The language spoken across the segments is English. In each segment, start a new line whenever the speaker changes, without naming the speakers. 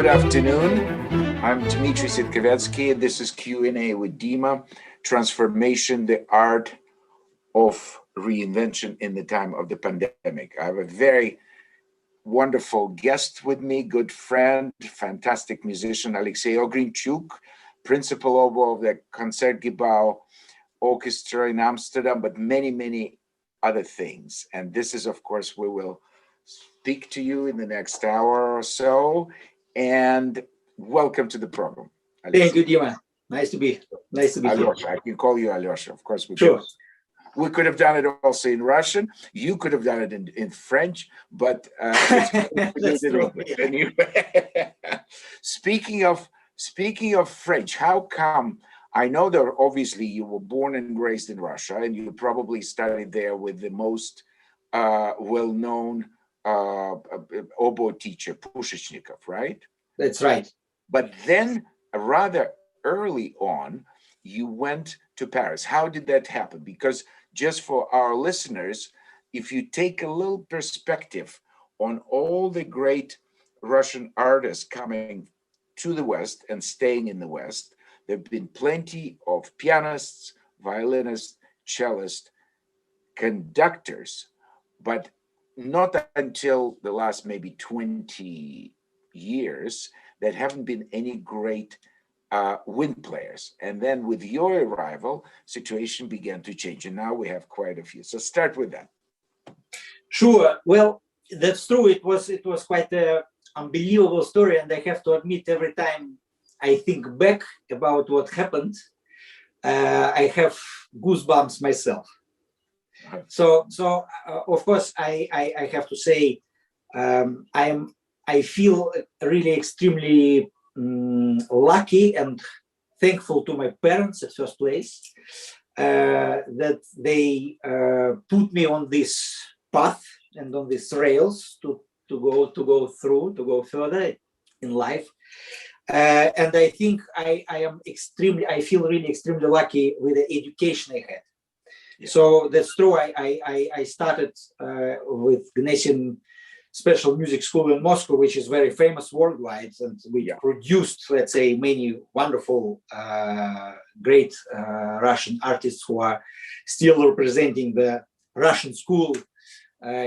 Good afternoon. I'm Dmitry Sitkovetsky, and this is Q&A with Dima, Transformation, the Art of Reinvention in the Time of the Pandemic. I have a very wonderful guest with me, good friend, fantastic musician, Alexei Ogrintchouk, principal oboe of the Concertgebouw Orchestra in Amsterdam, but many, many other things. And this is, of course, we will speak to you in the next hour or so. And welcome to the program,
Alexei. Thank you, Dima. Nice to be
Alyosha,
here.
I can call you Alyosha, of course.
Sure.
We could have done it also in Russian. You could have done it in French, but
that's true.
Anyway. Speaking of French, how come? I know that obviously you were born and raised in Russia, and you probably studied there with the most well-known oboe teacher, Pushechnikov, right?
That's right.
But then, rather early on, you went to Paris. How did that happen? Because just for our listeners, if you take a little perspective on all the great Russian artists coming to the West and staying in the West, there have been plenty of pianists, violinists, cellists, conductors, but not until the last maybe 20 years that haven't been any great wind players. And then with your arrival, situation began to change, and now we have quite a few. So start with that.
Sure. Well, that's true. It was quite an unbelievable story, and I have to admit, every time I think back about what happened, I have goosebumps myself. So of course, I have to say, I feel really extremely lucky and thankful to my parents at first place that they put me on this path and on these rails to go further in life. And I think I feel really extremely lucky with the education I had. Yeah. So that's true. I started with Gnesian Special Music School in Moscow, which is very famous worldwide, and we produced, let's say, many wonderful, great Russian artists who are still representing the Russian school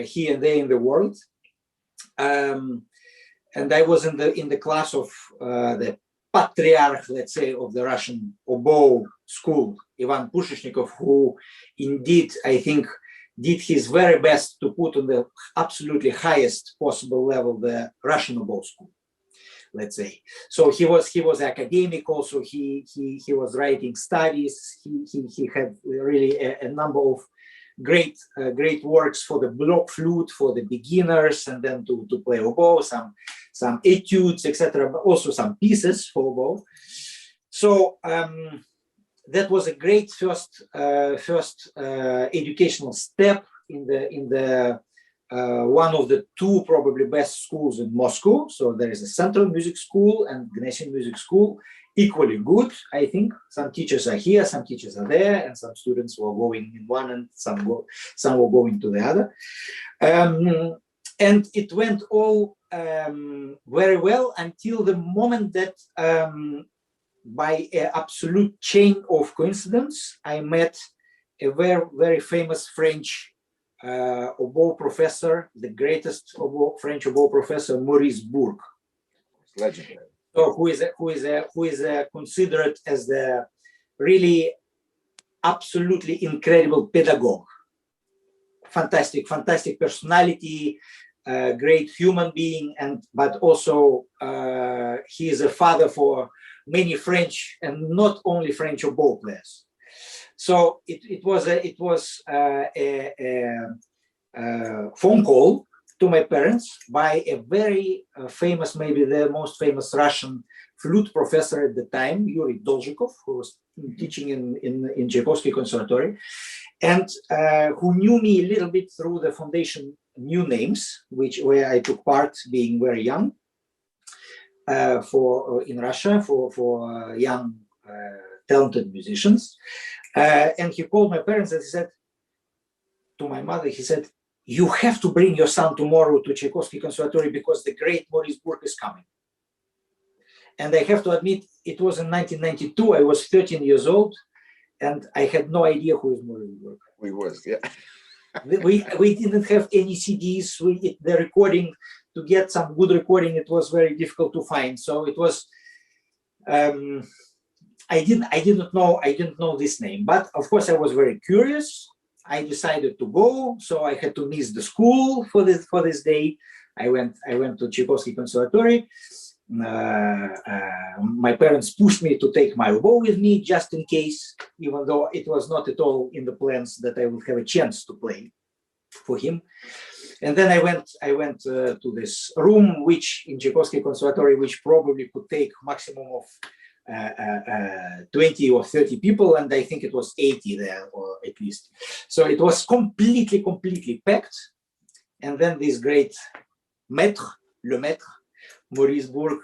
here and there in the world. And I was in the class of the patriarch, let's say, of the Russian oboe school, Ivan Pushechnikov, who indeed, I think, did his very best to put on the absolutely highest possible level the Russian oboe school, let's say. So he was academic also. He was writing studies. He had really a number of great works for the block flute for the beginners, and then to play oboe, some etudes, etc., but also some pieces for oboe. So that was a great first educational step in the one of the two probably best schools in Moscow. So there is a Central Music School and Gnesian Music School, equally good, I think. Some teachers are here, some teachers are there, and some students were going in one and some were going to the other. And it went all very well until the moment that by an absolute chain of coincidence, I met a very, very famous French oboe professor, the greatest French oboe professor, Maurice Bourg.
Legendary.
So who is considered as the really absolutely incredible pedagogue. Fantastic personality, great human being, but also he is a father for many French and not only French oboe players. So it was a phone call to my parents by a very famous, maybe the most famous Russian flute professor at the time, Yuri Dolzhikov, who was teaching in Tchaikovsky Conservatory, and who knew me a little bit through the foundation New Names, where I took part being very young, in Russia for young talented musicians. And he called my parents and he said to my mother, he said, "You have to bring your son tomorrow to Tchaikovsky Conservatory because the great Maurice Bourg is coming." And I have to admit, it was in 1992. I was 13 years old, and I had no idea who is Maurice Burke.
We was, yeah.
We didn't have any CDs. The recording, to get some good recording, it was very difficult to find. So it was. I didn't know this name, but of course I was very curious. I decided to go, so I had to miss the school for this day. I went to Tchaikovsky Conservatory. My parents pushed me to take my oboe with me just in case, even though it was not at all in the plans that I would have a chance to play for him. And then I went to this room, which in Tchaikovsky Conservatory, which probably could take maximum of 20 or 30 people, and I think it was 80 there, or at least. So it was completely packed. And then this great maître, le maître, Maurice Burke,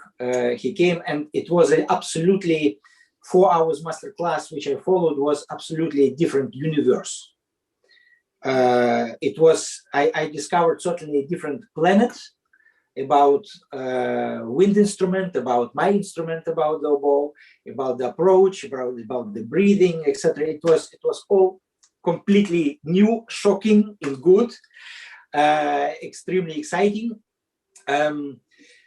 he came, and it was an absolutely 4 hours master class, which I followed, was absolutely a different universe. I discovered certainly a different planet, about wind instrument, about my instrument, about the oboe, about the approach, about the breathing, etc. It was all completely new, shocking, and good, extremely exciting.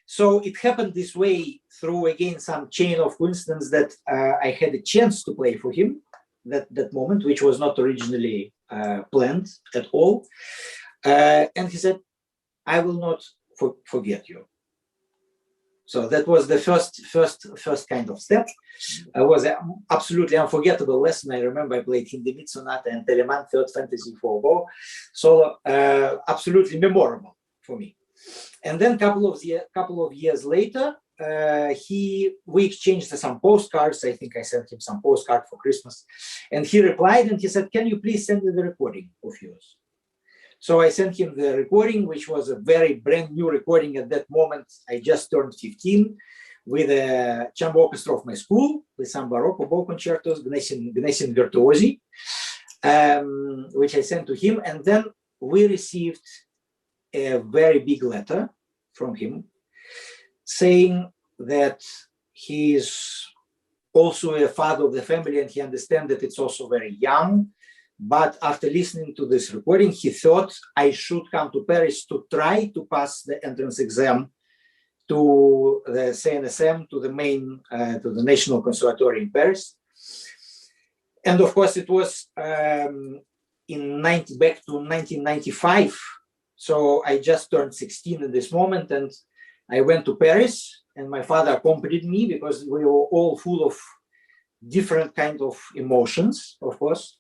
So it happened this way through, again, some chain of coincidence that I had a chance to play for him that moment, which was not originally planned at all. And he said, "I will not forget you." So that was the first kind of step. It was an absolutely unforgettable lesson. I remember I played him the Mid Sonata and Telemann Third Fantasy for oboe solo, absolutely memorable for me. And then couple of years later, we exchanged some postcards. I think I sent him some postcard for Christmas, and he replied and he said, "Can you please send me the recording of yours?" So I sent him the recording, which was a very brand new recording at that moment. I just turned 15, with a chamber orchestra of my school, with some Baroque oboe concertos, Gnesin Virtuosi, which I sent to him. And then we received a very big letter from him saying that he is also a father of the family, and he understands that it's also very young. But after listening to this recording, he thought I should come to Paris to try to pass the entrance exam to the CNSM, to the National Conservatory in Paris. And of course, it was back to 1995. So I just turned 16 at this moment, and I went to Paris, and my father accompanied me because we were all full of different kind of emotions, of course.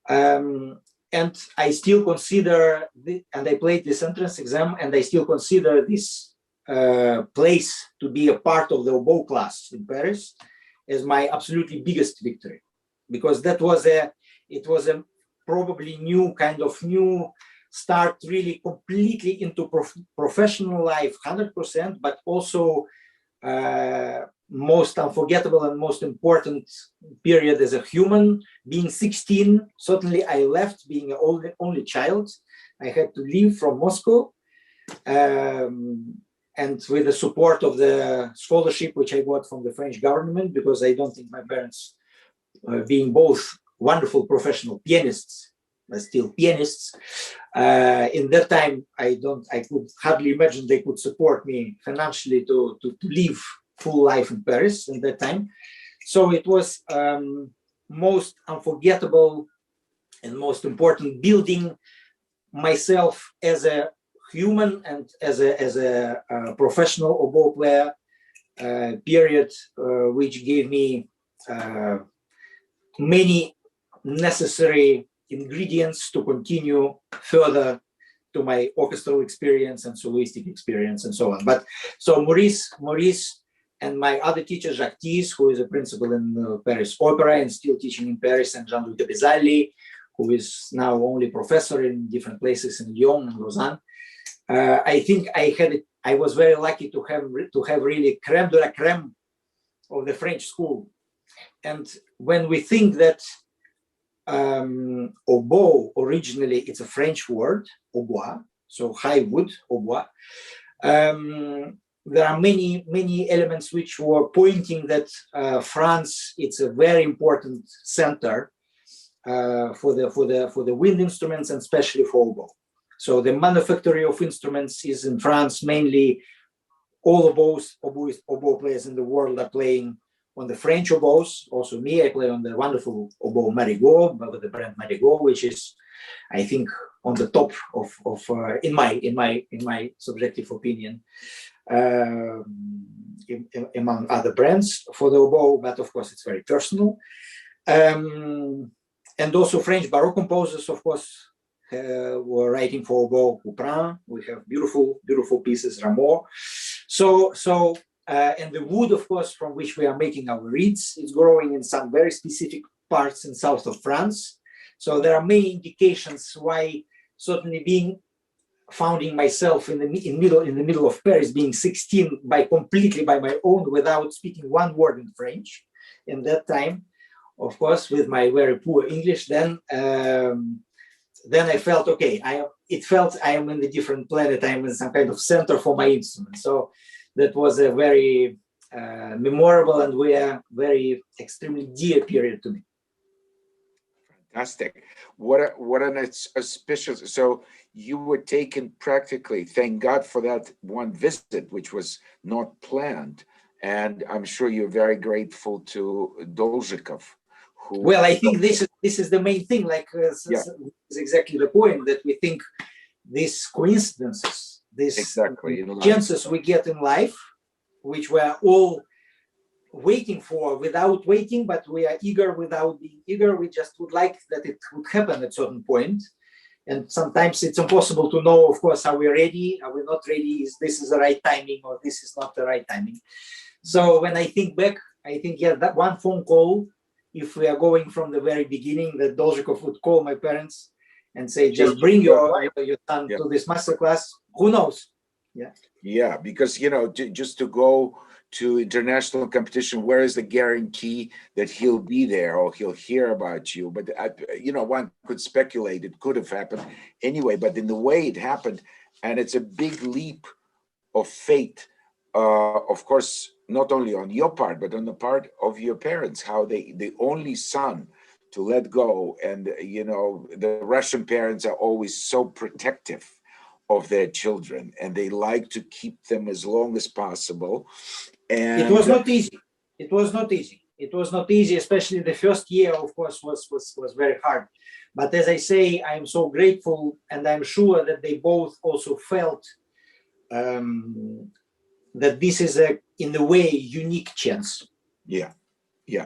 And I still consider, and I played this entrance exam, and I still consider this place to be a part of the oboe class in Paris as my absolutely biggest victory, because it was a probably new start, really completely into professional life, 100%, but also most unforgettable and most important period as a human. Being 16, certainly I left being an only child. I had to leave from Moscow, and with the support of the scholarship which I got from the French government, because I don't think my parents, being both wonderful professional pianists, but still pianists, in that time I could hardly imagine they could support me financially to live full life in Paris in that time. So it was most unforgettable and most important, building myself as a human and as a professional oboe player period, which gave me many necessary ingredients to continue further to my orchestral experience and solistic experience and so on. But so Maurice and my other teacher, Jacques Thies, who is a principal in Paris Opera and still teaching in Paris, and Jean-Louis de Bezalli, who is now only professor in different places in Lyon and Lausanne. I think I was very lucky to have really creme de la creme of the French school. And when we think that oboe, originally it's a French word, hautbois, so high wood, hautbois. there are many elements which were pointing that France, it's a very important center for the wind instruments, and especially for oboe. So the manufacturing of instruments is in France mainly. All oboe players in the world are playing on the French oboes. Also me, I play on the wonderful oboe Marigot, with the brand Marigot, which is, I think, on the top of in my subjective opinion, among other brands for the oboe. But of course, it's very personal. And also French Baroque composers, of course, were writing for oboe. Couperin. We have beautiful pieces, Rameau. So and the wood, of course, from which we are making our reeds, is growing in some very specific parts in south of France. So there are many indications why, certainly founding myself in the middle of Paris, being 16, completely by my own, without speaking one word in French, in that time, of course, with my very poor English, then I felt, okay, I am in a different planet. I am in some kind of center for my instrument. So that was a very memorable and very extremely dear period to me.
Fantastic. What an auspicious. So you were taken practically, thank God for that one visit, which was not planned. And I'm sure you're very grateful to Dolzhikov.
Well, I think this is the main thing. This is exactly the point, that we think these coincidences, these chances we get in life, which we're all waiting for without waiting, but we are eager without being eager. We just would like that it would happen at a certain point. And sometimes it's impossible to know, of course, are we ready? Are we not ready? Is this the right timing, or this is not the right timing? So when I think back, I think, that one phone call, if we are going from the very beginning, that Dolzhikov would call my parents and say, just bring your son to this masterclass. Who knows?
Yeah, because, just to go to international competition, where is the guarantee that he'll be there or he'll hear about you? But, one could speculate it could have happened anyway, but in the way it happened, and it's a big leap of faith, of course, not only on your part, but on the part of your parents, how the only son to let go. And, the Russian parents are always so protective of their children, and they like to keep them as long as possible. And
it was not easy. It was not easy, especially the first year, of course, was very hard. But as I say, I am so grateful, and I'm sure that they both also felt that this is in a way, unique chance.
Yeah.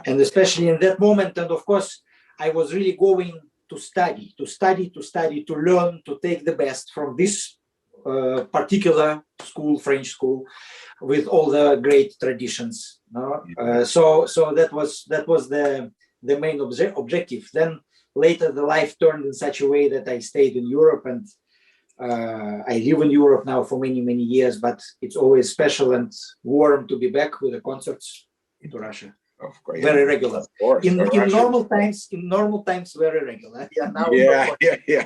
And especially in that moment, and of course, I was really going to study, to learn, to take the best from this particular school, French school, with all the great traditions. So that was the main objective. Then later, the life turned in such a way that I stayed in Europe, and I live in Europe now for many years. But it's always special and warm to be back with the concerts into Russia.
Of course,
very regular. In normal times, very regular.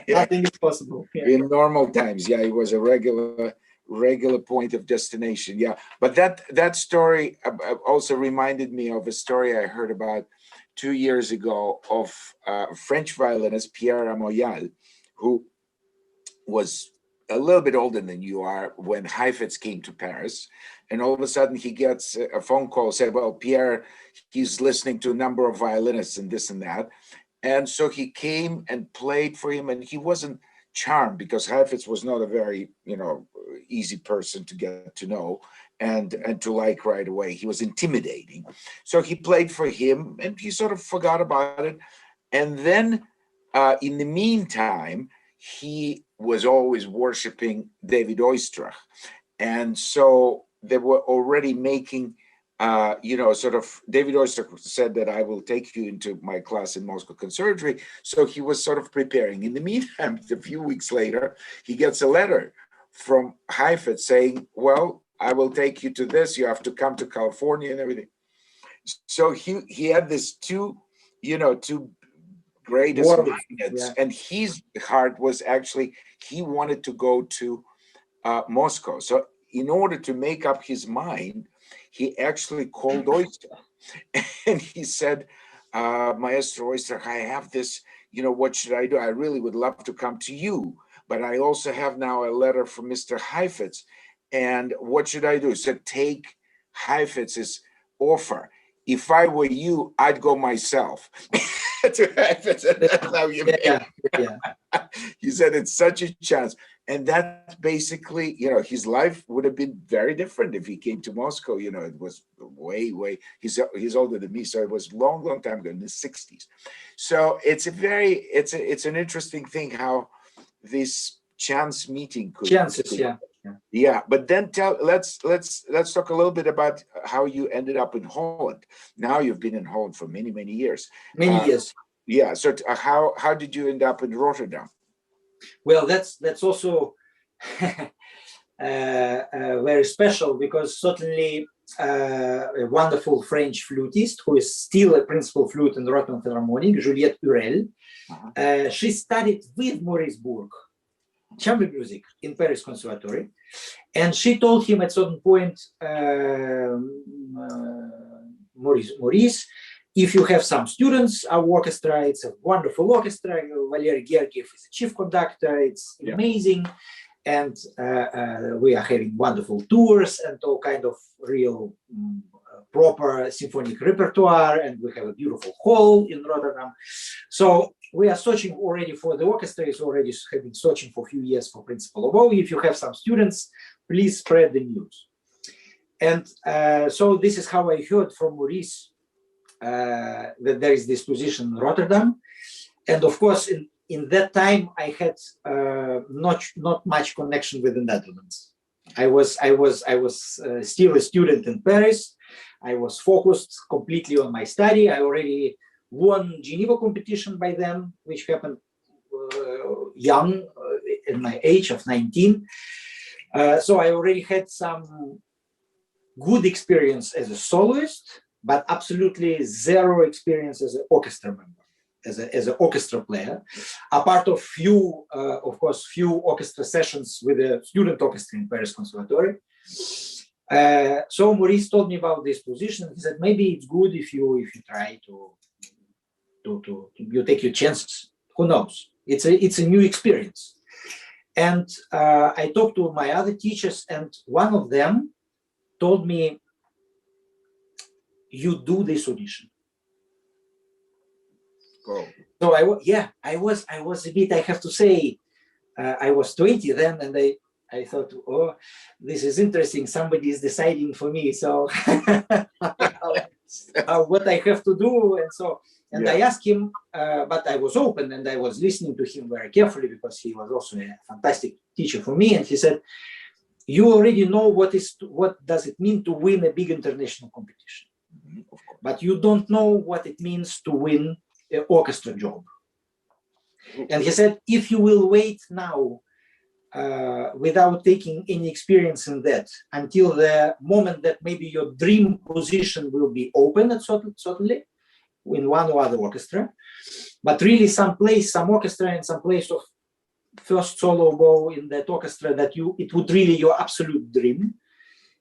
Nothing is possible.
In normal times, it was a regular point of destination. But that story also reminded me of a story I heard about 2 years ago of French violinist Pierre Ramoyal, who was a little bit older than you are when Heifetz came to Paris. And all of a sudden he gets a phone call, said, well, Pierre, he's listening to a number of violinists and this and that. And so he came and played for him, and he wasn't charmed because Heifetz was not a very, easy person to get to know and to like right away. He was intimidating. So he played for him and he sort of forgot about it. And then in the meantime, he was always worshiping David Oistrakh. And so they were already making, sort of, David Oistrakh said that I will take you into my class in Moscow Conservatory. So he was sort of preparing. In the meantime, a few weeks later, he gets a letter from Heifetz saying, well, I will take you to this. You have to come to California and everything. So he had this two greatest magnets, and his heart was actually, he wanted to go to Moscow. So in order to make up his mind, he actually called Oyster. And he said, Maestro Oyster, I have this, what should I do? I really would love to come to you, but I also have now a letter from Mr. Heifetz. And what should I do? He said, take Heifetz's offer. If I were you, I'd go myself. To Heifetz, and that's how you made it. He said, it's such a chance. And that's basically, his life would have been very different if he came to Moscow. It was way, he's older than me. So it was long time ago, in the 60s. So it's an interesting thing how this chance meeting could.
Chances,
yeah. But then let's talk a little bit about how you ended up in Holland. Now you've been in Holland for many years.
Many years.
Yeah. So how did you end up in Rotterdam?
Well, that's also very special, because certainly a wonderful French flutist who is still a principal flute in the Rotterdam Philharmonic, Juliette Hurel, she studied with Maurice Bourg chamber music in Paris Conservatory, and she told him at certain point, Maurice, if you have some students, our orchestra, it's a wonderful orchestra. Valery Gergiev is the chief conductor. It's amazing. And we are having wonderful tours and all kind of real proper symphonic repertoire. And we have a beautiful hall in Rotterdam. So we are searching already for the orchestra. It's already have been searching for a few years for principal of all. If you have some students, please spread the news. And so this is how I heard from Maurice that there is this position in Rotterdam. And of course, in that time, I had not much connection with the Netherlands. I was still a student in Paris. I was focused completely on my study. I already won Geneva competition by then, which happened young, at my age of 19. So I already had some good experience as a soloist, but absolutely zero experience as an orchestra member, as an orchestra player. Apart of few orchestra sessions with a student orchestra in Paris Conservatory. So Maurice told me about this position. He said, maybe it's good if you try to you take your chances. Who knows? It's a new experience. And I talked to my other teachers, and one of them told me, you do this audition.
Oh.
So I was a bit, I have to say, I was 20 then, and I thought, oh, this is interesting. Somebody is deciding for me. So what I have to do. And so, I asked him, but I was open and I was listening to him very carefully, because he was also a fantastic teacher for me. And he said, you already know what does it mean to win a big international competition, but you don't know what it means to win an orchestra job. And he said, if you will wait now without taking any experience in that until the moment that maybe your dream position will be open, certainly in one or other orchestra, but really some orchestra and some place of first solo bow in that orchestra that it would really your absolute dream,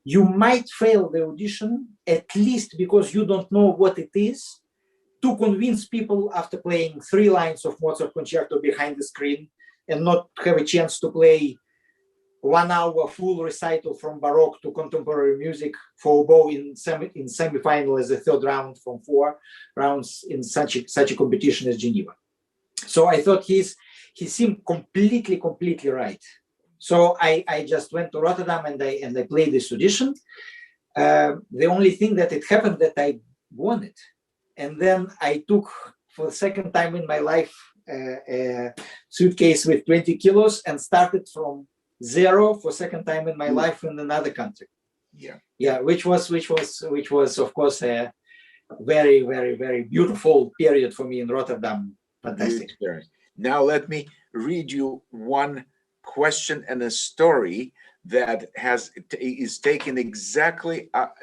you might fail the audition, at least because you don't know what it is to convince people after playing 3 lines of Mozart concerto behind the screen and not have a chance to play 1 hour full recital from Baroque to contemporary music for oboe in semi-final as a 3rd round from 4 rounds in such a competition as Geneva. So I thought he seemed completely right. So I just went to Rotterdam and I played this audition. The only thing that it happened that I won it. And then I took, for the second time in my life, a suitcase with 20 kilos and started from zero for second time in my life in another country. Which was of course a very, very, very beautiful period for me in Rotterdam. Fantastic.
Now let me read you one question and a story that is taken exactly at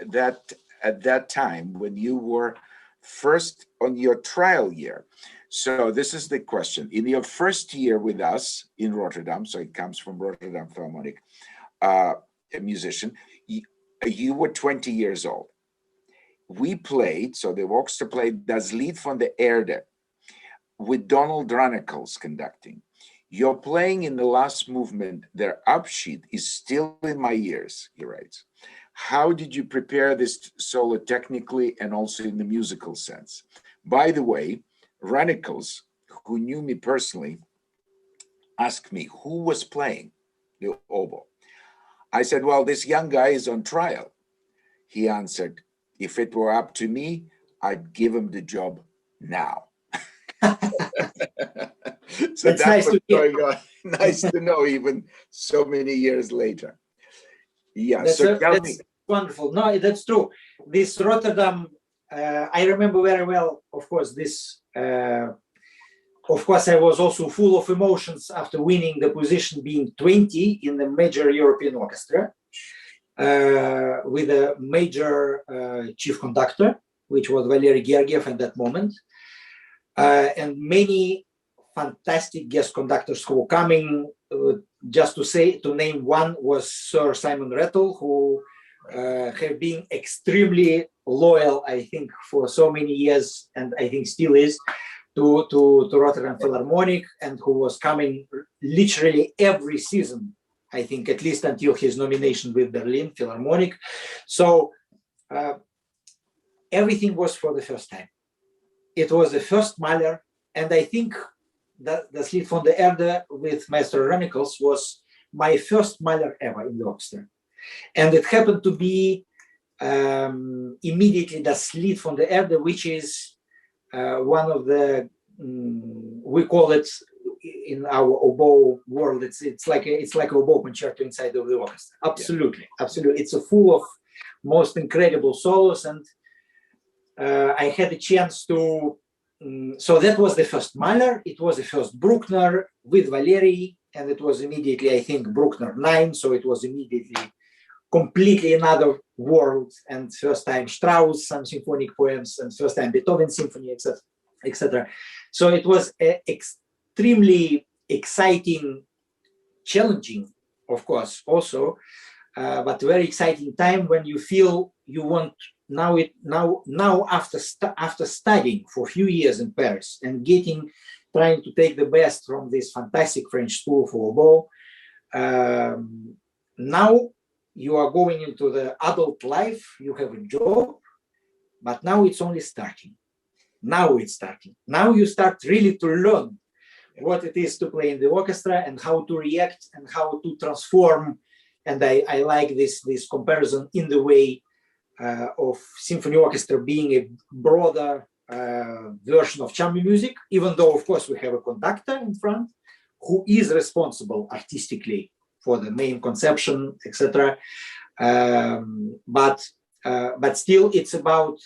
that time when you were first on your trial year. So this is the question. In your first year with us in Rotterdam, so it comes from Rotterdam Philharmonic, a musician. You were 20 years old. We played, so the orchestra played Das Lied von der Erde with Donald Runnicles conducting. You're playing in the last movement, their Abschied is still in my ears, he writes. How did you prepare this solo technically and also in the musical sense? By the way, Runnicles, who knew me personally, asked me who was playing the oboe. I said, well, this young guy is on trial. He answered, if it were up to me, I'd give him the job now. So
That's
that
nice
was
to hear.
going on. Nice to know, even so many years later. Yeah,
That's
so tell me.
that's wonderful. No, that's true. This Rotterdam, I remember very well. Of course, this. Of course, I was also full of emotions after winning the position, being 20 in the major European orchestra, with a major chief conductor, which was Valery Gergiev at that moment, and many fantastic guest conductors who were coming. Just to name one was Sir Simon Rattle, who have been extremely loyal, I think, for so many years, and I think still is, to Rotterdam Philharmonic, and who was coming literally every season, I think, at least until his nomination with Berlin Philharmonic. So everything was for the first time. It was the first Mahler, and I think that Das Lied von der Erde with Maestro Runnicles was my first Mahler ever in the orchestra. And it happened to be immediately Das Lied von der Erde, which is one of the, we call it in our oboe world, it's like a oboe concerto inside of the orchestra. Absolutely, yeah. Absolutely. It's a full of most incredible solos, and I had a chance to, so that was the first Mahler, it was the first Bruckner with Valery, and it was immediately, I think, Bruckner 9, so it was immediately completely another world, and first time Strauss, some symphonic poems, and first time Beethoven symphony, etc., etc. So it was extremely exciting, challenging, of course, also, but very exciting time when you feel you want now after studying for a few years in Paris and trying to take the best from this fantastic French school for oboe. Now you are going into the adult life, you have a job, but now it's only starting. Now it's starting. Now you start really to learn what it is to play in the orchestra and how to react and how to transform. And I like this comparison in the way of symphony orchestra being a broader version of chamber music, even though, of course, we have a conductor in front who is responsible artistically for the main conception, etc. But still, it's about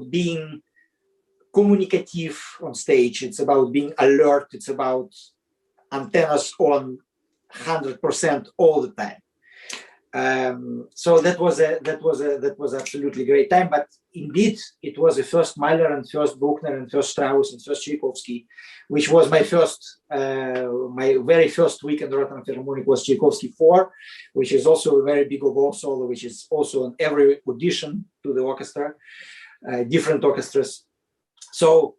being communicative on stage. It's about being alert. It's about antennas on 100% all the time. So that was absolutely great time. But indeed, it was the first Mahler and first Bruckner and first Strauss and first Tchaikovsky, which was my very first week in the Rotterdam Philharmonic was Tchaikovsky 4, which is also a very big oboe solo, which is also on every audition to the orchestra, different orchestras. So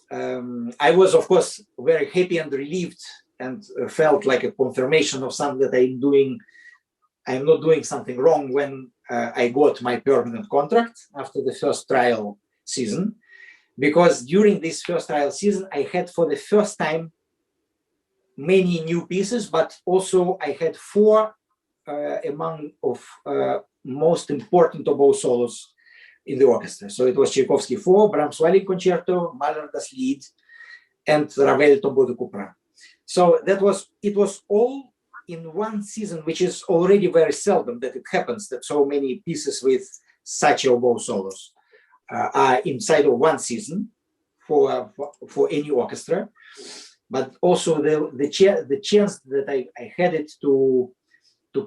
I was, of course, very happy and relieved and felt like a confirmation of something that I'm not doing something wrong when I got my permanent contract after the first trial season, because during this first trial season, I had for the first time many new pieces, but also I had 4 among of most important oboe solos in the orchestra. So it was Tchaikovsky 4, Brahms Violin Concerto, Mahler Das Lied, and Ravel Tombeau de Couperin. So it was all in one season, which is already very seldom that it happens that so many pieces with such oboe solos are inside of one season for any orchestra. But also the chance that I had it to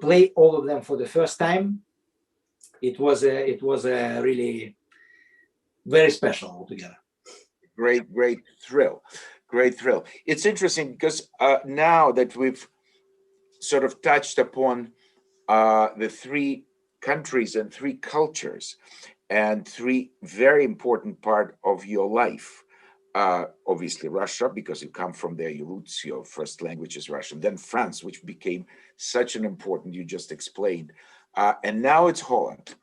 play all of them for the first time, it was a really very special altogether.
Great thrill. It's interesting because now that we've sort of touched upon the three countries and three cultures and three very important part of your life. Obviously Russia, because you come from there, your roots, your first language is Russian. Then France, which became such an important, you just explained. And now it's Holland,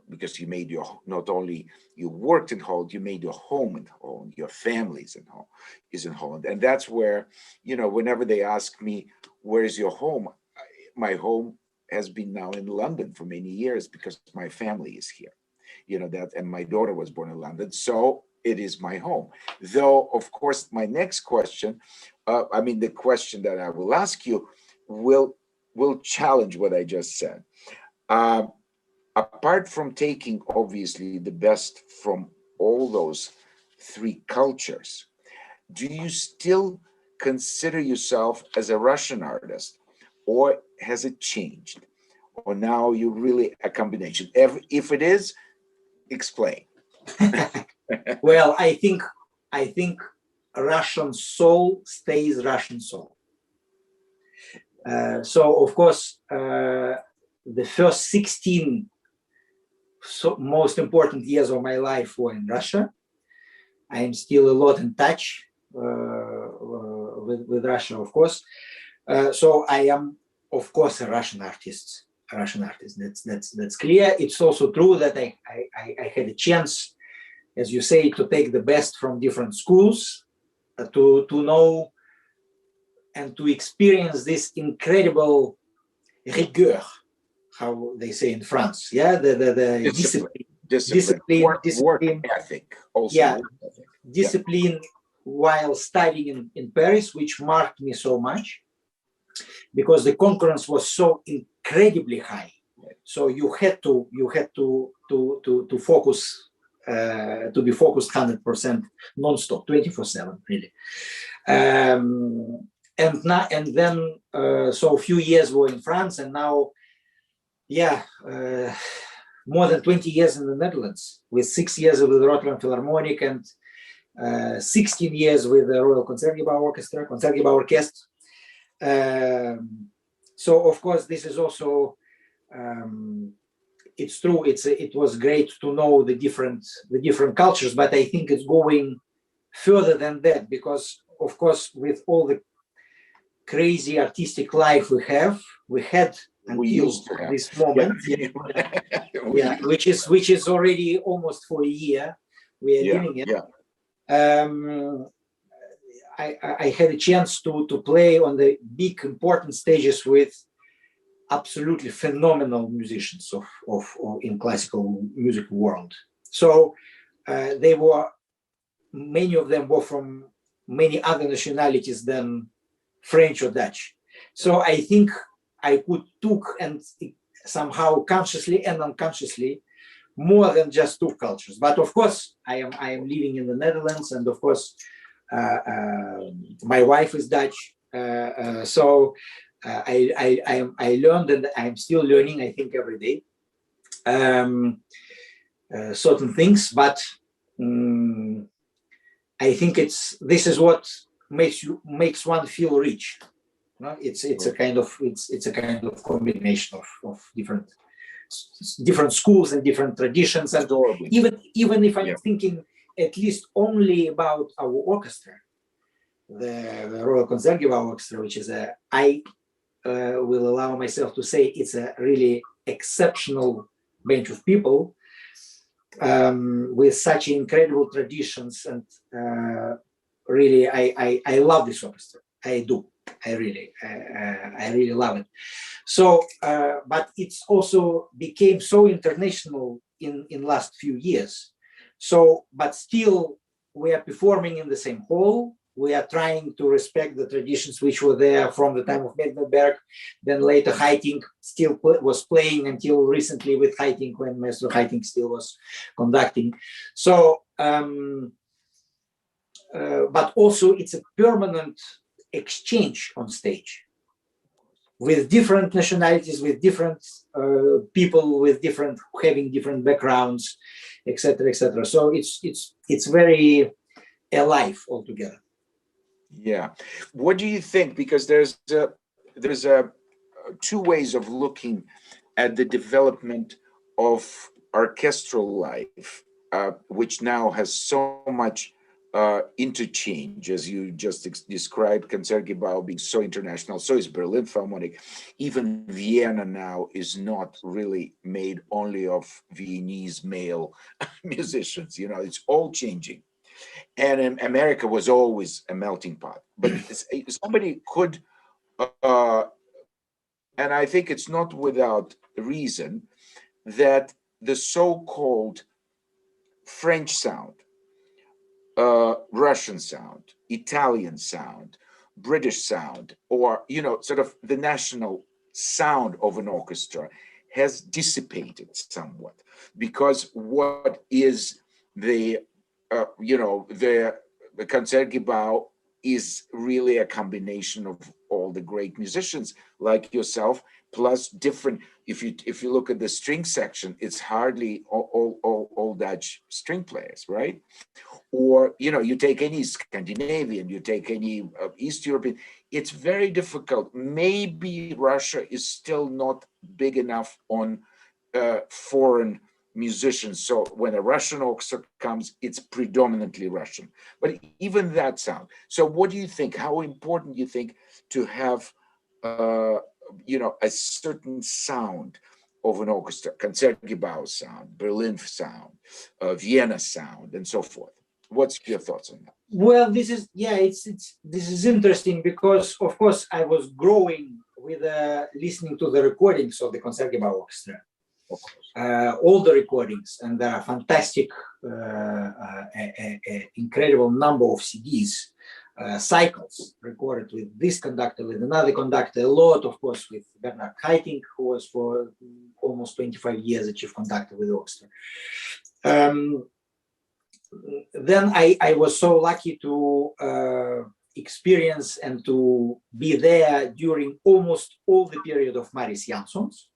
because you made your, not only you worked in Holland, you made your home in Holland, your family's is in Holland. And that's where, whenever they ask me, where's your home? My home has been now in London for many years because my family is here. And my daughter was born in London, so it is my home. Though, of course, my next question, the question that I will ask you will challenge what I just said. Apart from taking, obviously, the best from all those three cultures, do you still consider yourself as a Russian artist, or has it changed? Or now you're really a combination? If it is, explain.
Well, I think Russian soul stays Russian soul. So of course, the first 16 most important years of my life were in Russia. I am still a lot in touch with Russia, of course. So I am, of course, a Russian artist. That's clear. It's also true that I had a chance, as you say, to take the best from different schools, to know and to experience this incredible rigueur, how they say in France. Yeah, the discipline,
work ethic, also.
Yeah, discipline while studying in Paris, which marked me so much, because the concurrence was so incredibly high. So you had to focus, to be focused 100% non-stop, 24/7, really. And then so a few years were in France, and now, more than 20 years in the Netherlands, with 6 years with the Rotterdam Philharmonic and 16 years with the Royal Concertgebouw Orchestra. So of course, this is also, it's true. It was great to know the different cultures, but I think it's going further than that, because of course, with all the crazy artistic life we had until this moment, which is already almost for a year we are living it. I had a chance to play on the big important stages with absolutely phenomenal musicians of in classical music world. So many of them were from many other nationalities than French or Dutch. So I think I took and somehow consciously and unconsciously more than just two cultures. But of course, I am living in the Netherlands, and of course, my wife is Dutch. So I learned, and I'm still learning, I think, every day, certain things. But I think this is what makes one feel rich. No? It's a kind of combination of different schools and different traditions, and even if I'm thinking at least only about our orchestra, the Royal Concertgebouw Orchestra, which is I will allow myself to say it's a really exceptional bunch of people with such incredible traditions, and really I love this orchestra. I do. I really love it. So, but it's also became so international in last few years. So, but still we are performing in the same hall. We are trying to respect the traditions which were there from the time of Medlenberg. Then later Haitink still was playing until recently with Haitink, when Maestro Haitink still was conducting. So, but also it's a permanent exchange on stage with different nationalities, with different people, with having different backgrounds, etc., etc. So it's very alive altogether.
Yeah. What do you think? Because there's two ways of looking at the development of orchestral life, which now has so much interchange, as you just described, Concertgebouw being so international, so is Berlin Philharmonic. Even Vienna now is not really made only of Viennese male musicians, you know, it's all changing. And America was always a melting pot. But somebody could, uh, and I think it's not without reason, that the so-called French sound, Russian sound, Italian sound, British sound, or, you know, sort of the national sound of an orchestra has dissipated somewhat, because what is the, you know, the Concertgebouw is really a combination of all the great musicians like yourself, plus different. If you look at the string section, it's hardly all Dutch string players, right? Or, you know, you take any Scandinavian, you take any East European, it's very difficult. Maybe Russia is still not big enough on foreign musicians. So when a Russian orchestra comes, it's predominantly Russian. But even that sound. So what do you think? How important do you think to have, you know, a certain sound of an orchestra, Concertgebouw sound, Berlin sound, Vienna sound, and so forth? What's your thoughts on that?
Well, this is, yeah, it's this is interesting because, of course, I was growing with listening to the recordings of the Concertgebouw Orchestra, all the recordings, and there are fantastic, incredible number of CDs, cycles recorded with this conductor, with another conductor, a lot, of course, with Bernard Haitink, who was for almost 25 years a chief conductor with the orchestra. Then I was so lucky to experience and to be there during almost all the period of Maris Jansson's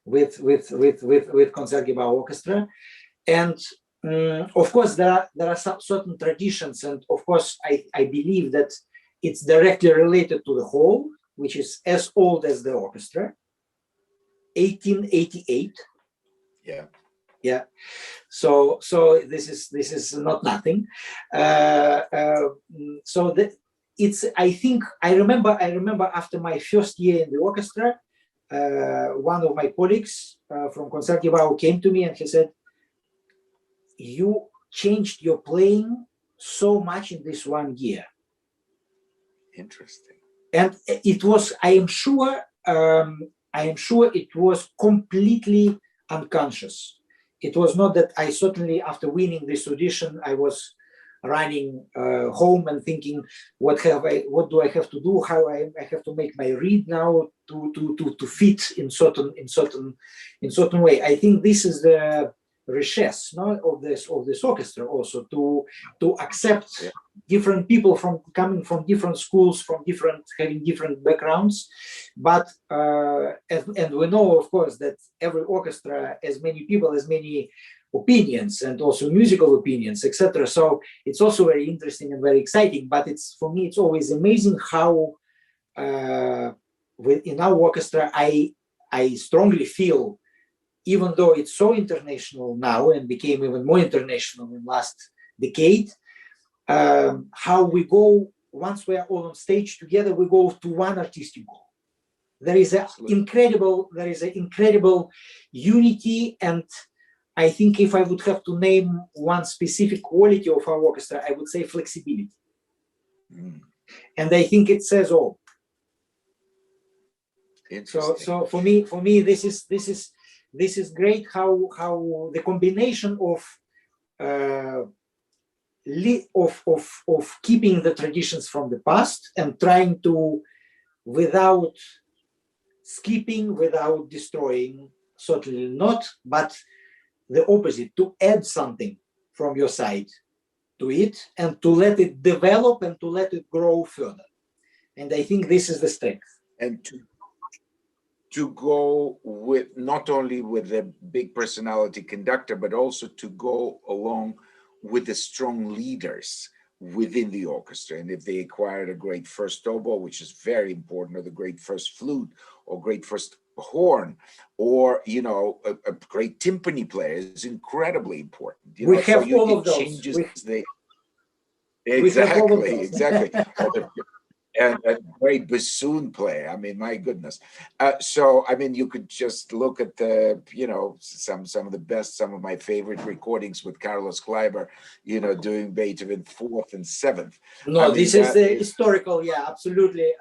with Concertgebouw Orchestra, and of course there are some certain traditions, and of course I believe that it's directly related to the whole, which is as old as the orchestra, 1888.
Yeah.
Yeah, so this is not nothing. So that it's, I think I remember after my first year in the orchestra, one of my colleagues from Concertgebouw came to me and he said, "You changed your playing so much in this 1 year."
Interesting.
And it was, I am sure it was completely unconscious. It was not that I certainly, after winning this audition, I was running home and thinking, what do I have to do? How I have to make my read now to fit in certain way. I think this is the richesse, no, of this orchestra also, to accept different people coming from different schools, having different backgrounds, but and we know, of course, that every orchestra has many people, has many opinions, and also musical opinions, etc. So it's also very interesting and very exciting. But it's, for me, it's always amazing how in our orchestra I strongly feel, even though it's so international now and became even more international in last decade, how we go, once we are all on stage together, we go to one artistic goal. There is an incredible unity, and I think if I would have to name one specific quality of our orchestra, I would say flexibility. And I think it says all. So for me, this is great, how the combination of keeping the traditions from the past and trying to, without skipping, without destroying, certainly not, but the opposite, to add something from your side to it and to let it develop and to let it grow further. And I think this is the strength.
And to go with, not only with the big personality conductor, but also to go along with the strong leaders within the orchestra. And if they acquired a great first oboe, which is very important, or the great first flute, or great first horn, or a great timpani player is incredibly important.
We
So
have all
it
of those.
changes the
We have all of
exactly
those.
and a great bassoon player. I mean, my goodness. So I mean, you could just look at the some of the best, some of my favorite recordings with Carlos Kleiber, doing Beethoven fourth and seventh.
No,
I mean,
this is the historical, yeah, absolutely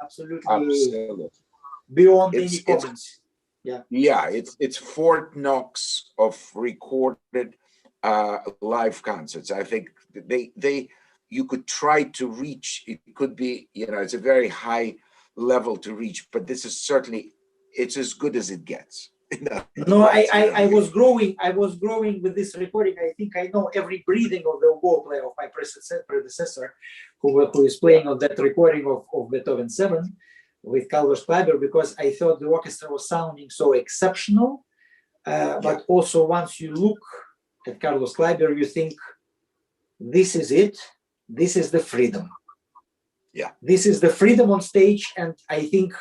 beyond any comments.
Yeah, it's Fort Knox of recorded live concerts. I think you could try to reach. It could be, it's a very high level to reach, but this is certainly, it's as good as it gets.
No, I was growing with this recording. I think I know every breathing of the oboe player of my predecessor, who is playing on that recording of Beethoven 7 with Carlos Kleiber, because I thought the orchestra was sounding so exceptional. But also, once you look at Carlos Kleiber, you think, this is it. This is the freedom.
Yeah.
This is the freedom on stage, and I think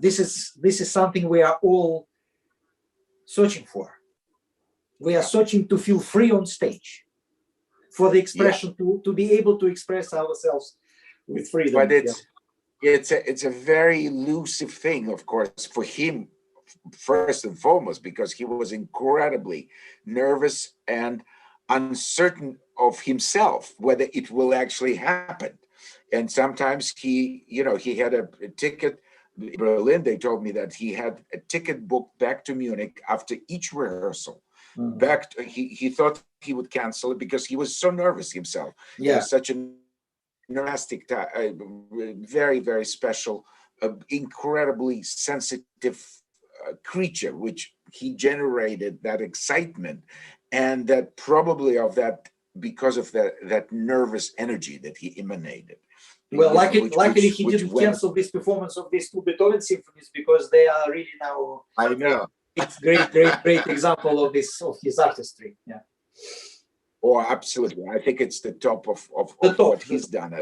this is something we are all searching for. We are searching to feel free on stage, for the expression, to be able to express ourselves with freedom.
But it's a very elusive thing, of course, for him, first and foremost, because he was incredibly nervous and uncertain of himself, whether it will actually happen. And sometimes he had a ticket in Berlin. They told me that he had a ticket booked back to Munich after each rehearsal. He thought he would cancel it because he was so nervous himself. He was such a neurotic, very, very special, incredibly sensitive creature, which he generated that excitement, and that probably because of that nervous energy that he emanated.
Well, luckily he didn't cancel this performance of these two Beethoven symphonies, because they are really now.
I know.
It's great example of his artistry. Yeah.
Oh, absolutely. I think it's the top of what he's done,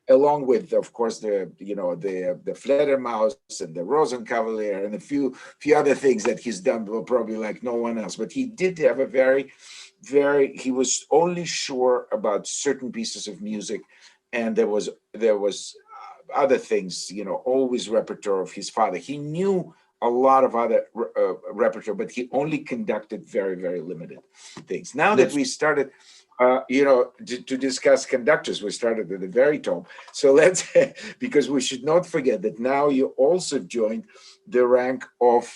along with, of course, the Fledermaus and the Rosenkavalier and a few other things that he's done, probably like no one else. But he did have a he was only sure about certain pieces of music, and there was other things, always repertoire of his father. He knew a lot of other repertoire, but he only conducted very, very limited things. Now that we started, to discuss conductors, we started at the very top. So let's, because we should not forget that now you also joined the rank of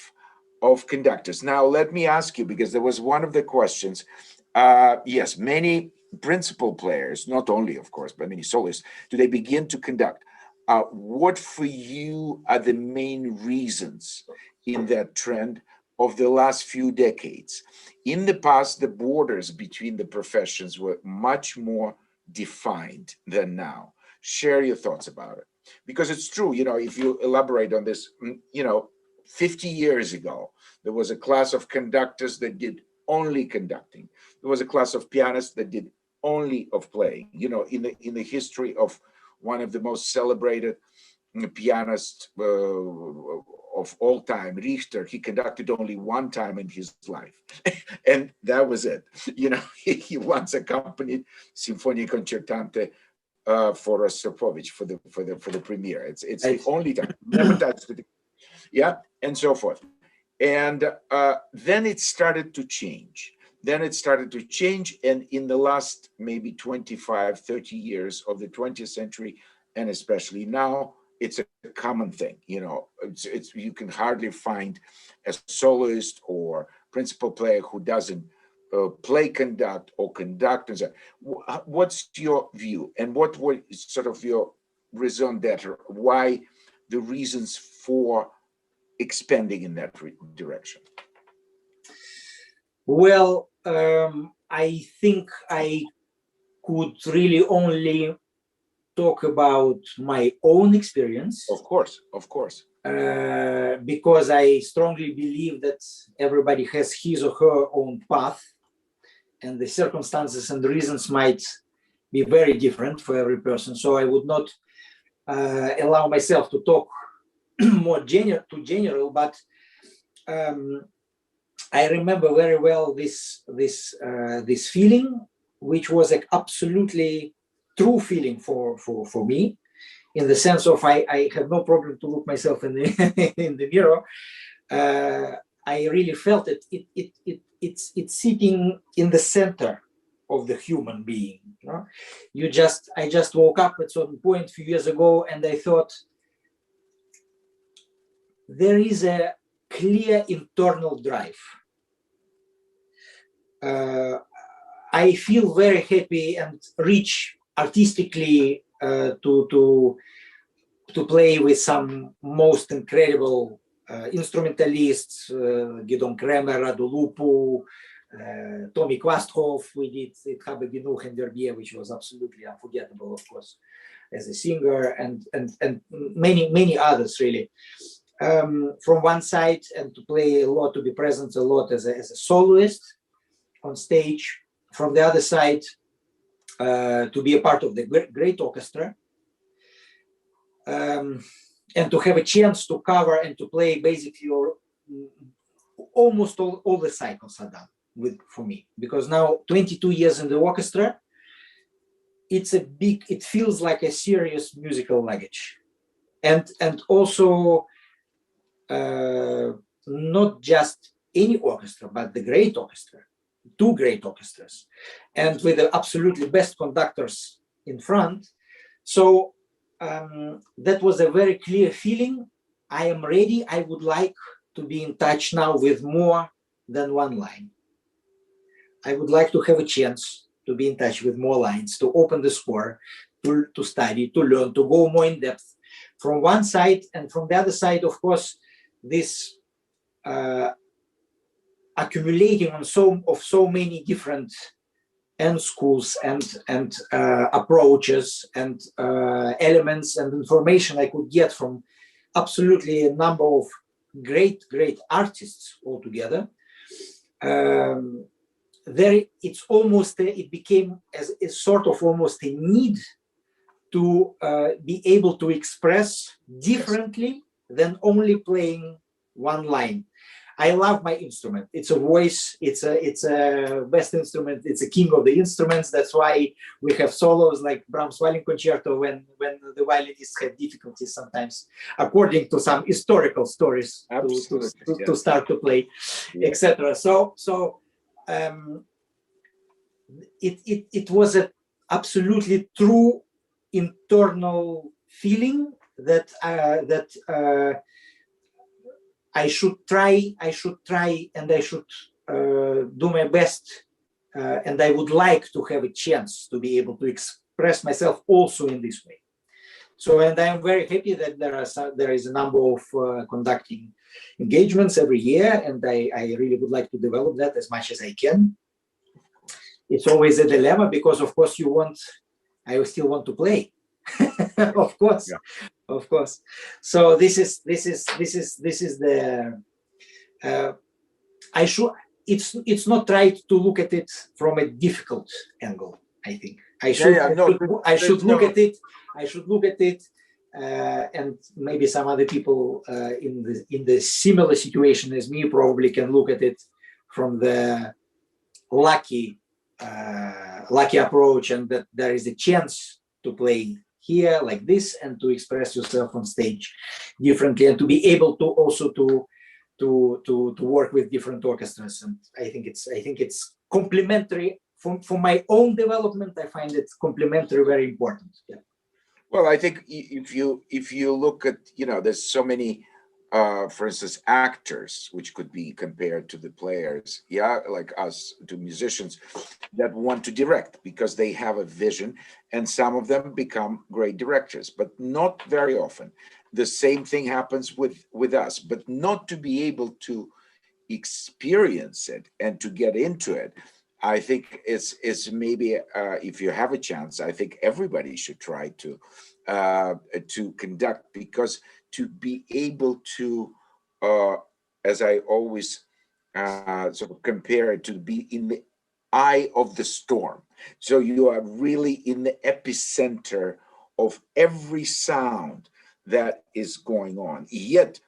conductors. Now, let me ask you, because there was one of the questions. Yes, many principal players, not only, of course, but many soloists, do they begin to conduct? What for you are the main reasons in that trend of the last few decades? In the past, the borders between the professions were much more defined than now. Share your thoughts about it. Because it's true, if you elaborate on this, 50 years ago, there was a class of conductors that did only conducting. There was a class of pianists that did only of playing. In the history of one of the most celebrated pianists of all time, Richter, he conducted only one time in his life, and that was it. He once accompanied Sinfonia Concertante for Rostropovich for the premiere. It's the only time. Never touched it. Yeah, and so forth. And then it started to change. And in the last maybe 25, 30 years of the 20th century, and especially now, it's a common thing. It's you can hardly find a soloist or principal player who doesn't play conduct or conduct. And so, what's your view, and what were sort of your raison d'etre? Why the reasons for expanding in that direction?
Well, I think I could really only talk about my own experience.
Of course.
Because I strongly believe that everybody has his or her own path, and the circumstances and the reasons might be very different for every person. So I would not allow myself to talk more general, but I remember very well this feeling, which was an absolutely true feeling for me, in the sense of I have no problem to look myself in the in the mirror. I really felt it. It's sitting in the center of the human being. You know? I just woke up at some point a few years ago, and I thought there is a clear internal drive. I feel very happy and rich artistically to play with some most incredible instrumentalists, Gidon Kremer, Radu Lupu, Tommy Kvastkov. We did it Habe Genuch and Verbier, which was absolutely unforgettable, of course, as a singer, and many others really. From one side, and to play a lot, to be present a lot as a soloist on stage. From the other side, to be a part of the great orchestra, and to have a chance to cover and to play basically almost all the cycles are done for me, because now 22 years in the orchestra, it feels like a serious musical luggage, and also not just any orchestra, but the great orchestra, two great orchestras, and with the absolutely best conductors in front. So that was a very clear feeling. I am ready. I would like to be in touch now with more than one line. I would like to have a chance to be in touch with more lines, to open the score, to study, to learn, to go more in depth from one side, and from the other side, of course, this accumulating on so many different and schools and approaches and elements and information I could get from absolutely a number of great artists altogether. It's almost it became as a sort of almost a need to be able to express differently than only playing one line. I love my instrument. It's a voice. It's a best instrument. It's a king of the instruments. That's why we have solos like Brahms' Violin Concerto when the violinists have difficulties sometimes, according to some historical stories, to start to play, etc. So it was an absolutely true internal feeling that I should try, and I should do my best, and I would like to have a chance to be able to express myself also in this way. So, and I am very happy that there is a number of conducting engagements every year, and I really would like to develop that as much as I can. It's always a dilemma because, of course, I still want to play, of course. Yeah. Of course. So this is the it's not right to look at it from a difficult angle. I think I should look at it, and maybe some other people in the similar situation as me probably can look at it from the lucky approach, and that there is a chance to play here like this and to express yourself on stage differently, and to be able to also to work with different orchestras. And I think it's complementary for my own development. I find it complementary very important. Yeah.
Well, I think if you look at, there's so many for instance, actors, which could be compared to the players, like us, to musicians that want to direct because they have a vision, and some of them become great directors, but not very often. The same thing happens with us, but not to be able to experience it and to get into it. I think it's maybe if you have a chance, I think everybody should try to conduct, because to be able to, as I always sort of compare it, to be in the eye of the storm. So you are really in the epicenter of every sound that is going on. Yet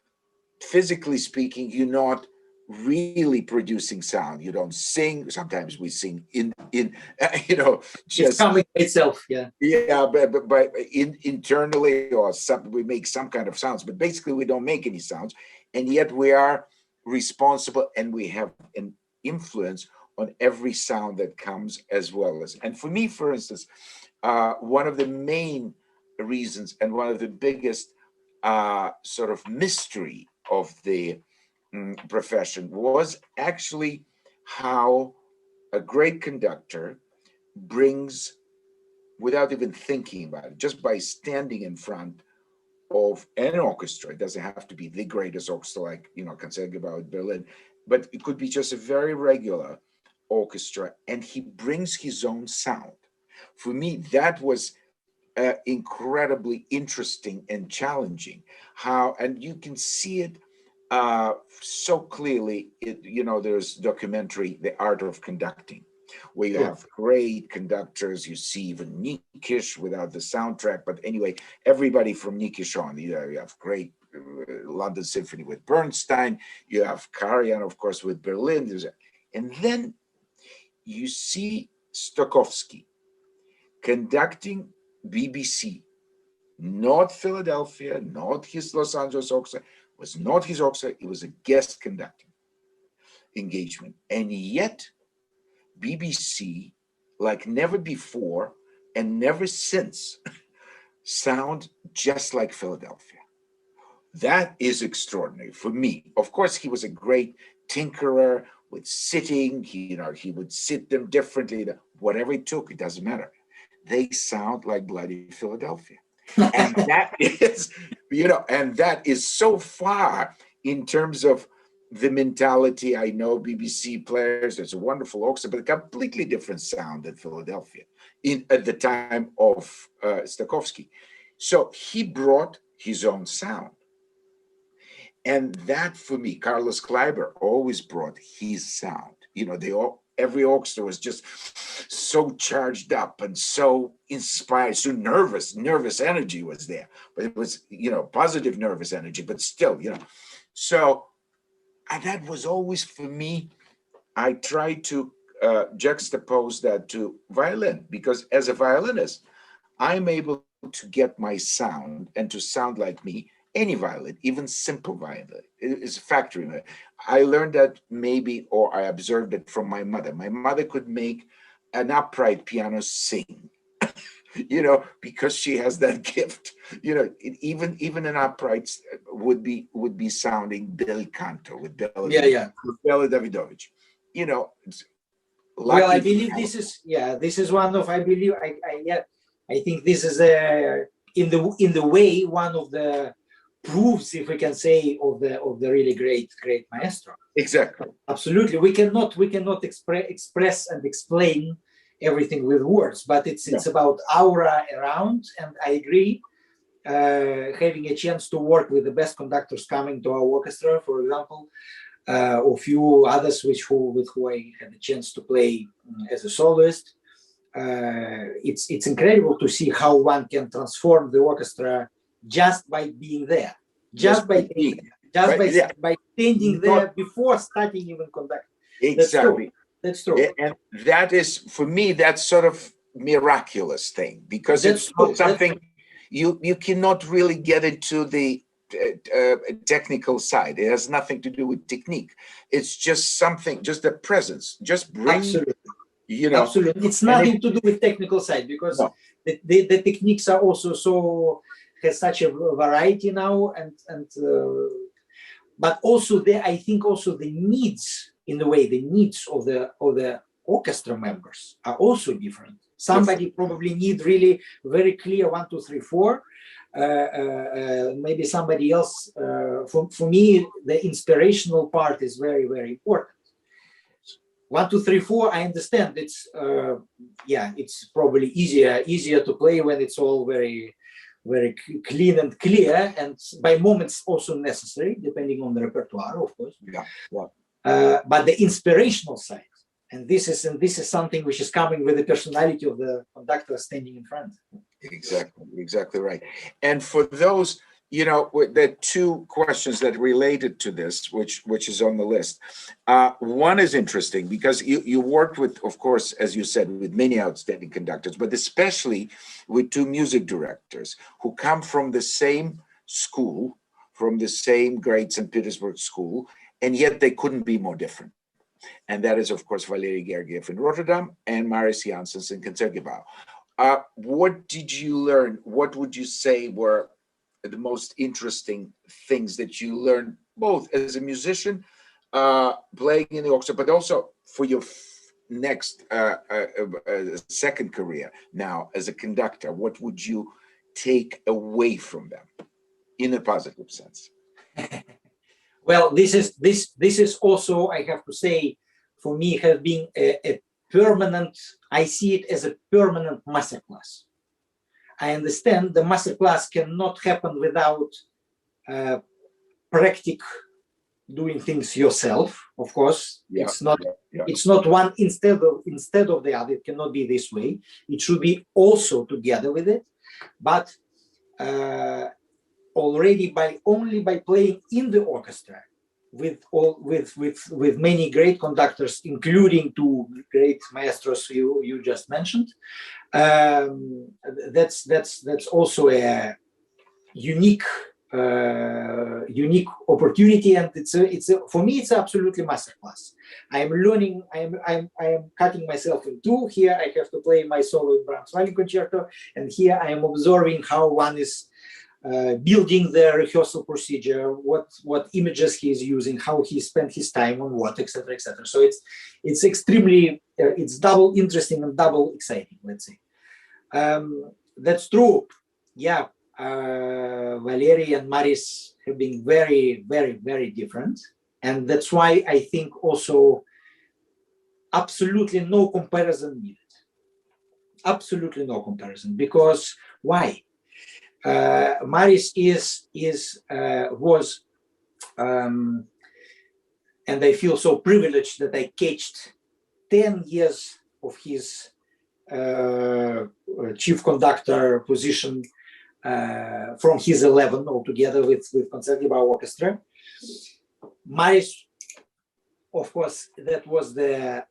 physically speaking, you're not really producing sound. You don't sing. Sometimes we sing in you know,
It's
just
coming by itself. Yeah.
yeah, but internally, or some, we make some kind of sounds, but basically we don't make any sounds, and yet we are responsible, and we have an influence on every sound that comes as well as. And for me, for instance, one of the main reasons and one of the biggest sort of mystery of the profession was actually how a great conductor brings, without even thinking about it, just by standing in front of an orchestra. It doesn't have to be the greatest orchestra like, you know, Concertgebouw Berlin, but it could be just a very regular orchestra, and he brings his own sound. For me, that was incredibly interesting and challenging. How, and you can see it so clearly. You know, there's documentary, The Art of Conducting, where you have great conductors. You see even Nikish without the soundtrack, but anyway, everybody from Nikish on. You have great London Symphony with Bernstein. You have Karajan, of course, with Berlin. And then you see Stokowski conducting BBC, not Philadelphia, not his Los Angeles orchestra, was not his orchestra, it was a guest conducting engagement. And yet, BBC, like never before and never since, sound just like Philadelphia. That is extraordinary for me. Of course, he was a great tinkerer with sitting, he would sit them differently, whatever it took, it doesn't matter. They sound like bloody Philadelphia. And that is, and that is so far in terms of the mentality. I know BBC players, there's a wonderful orchestra, but a completely different sound than Philadelphia at the time of Stokowski. So he brought his own sound. And that, for me, Carlos Kleiber always brought his sound. Every orchestra was just so charged up and so inspired, so nervous energy was there. But it was, positive nervous energy, but still, So that was always, for me, I tried to juxtapose that to violin, because as a violinist, I'm able to get my sound and to sound like me. Any violin, even simple violin, is a factory. I learned that maybe, or I observed it from my mother. My mother could make an upright piano sing, because she has that gift. Even an upright would be sounding bel canto with Bela Davidovich.
Well, I believe this is one of, I think this is in the way one of the proofs, if we can say, of the really great maestro.
Exactly.
Absolutely. We cannot express and explain everything with words, but it's about aura around. And I agree, having a chance to work with the best conductors coming to our orchestra, for example, or few others with who I had a chance to play as a soloist. It's incredible to see how one can transform the orchestra just by being there, by standing there before starting even conducting.
Exactly.
That's true.
And that is, for me, that's sort of miraculous thing, because it's not something you cannot really get into the technical side. It has nothing to do with technique. It's just something, just a presence, just bring.
Absolutely. Absolutely. It's nothing to do with technical side, because the techniques are also has such a variety now, and but also I think also the needs, in a way, the needs of the orchestra members are also different. Somebody probably need really very clear 1, 2, 3, 4. Maybe somebody else. For me, the inspirational part is very, very important. 1, 2, 3, 4. I understand. It's probably easier to play when it's all very, very clean and clear, and by moments also necessary, depending on the repertoire, of course. But the inspirational side, and this is something which is coming with the personality of the conductor standing in front.
Exactly right. And for those You know, there are two questions that related to this, which is on the list. One is interesting because you worked with, of course, as you said, with many outstanding conductors, but especially with two music directors who come from the same school, from the same great St. Petersburg school, and yet they couldn't be more different. And that is, of course, Valery Gergiev in Rotterdam and Marius Janssens in Concertgebouw. What did you learn? What would you say were the most interesting things that you learned, both as a musician, playing in the orchestra, but also for your next second career now as a conductor? What would you take away from them in a positive sense?
Well, this is also, I have to say, for me, has been a permanent. I see it as a permanent masterclass. I understand the masterclass cannot happen without practice doing things yourself. Of course, it's not one instead of the other. It cannot be this way. It should be also together with it. But already only by playing in the orchestra with many great conductors, including two great maestros you just mentioned. That's also a unique opportunity, and it's for me it's absolutely masterclass. I am learning. I am cutting myself in two. Here I have to play my solo in Brahms Violin Concerto, and here I am observing how one is building the rehearsal procedure, what images he is using, how he spent his time on what, etc., etc. So it's extremely it's double interesting and double exciting. Let's say that's true. Yeah, Valery and Maris have been very, very, very different, and that's why I think also absolutely no comparison needed. Absolutely no comparison, because why? Maris was and I feel so privileged that I catched 10 years of his chief conductor position from his 11 altogether with Concertgebouw Orchestra. Maris, of course, that was the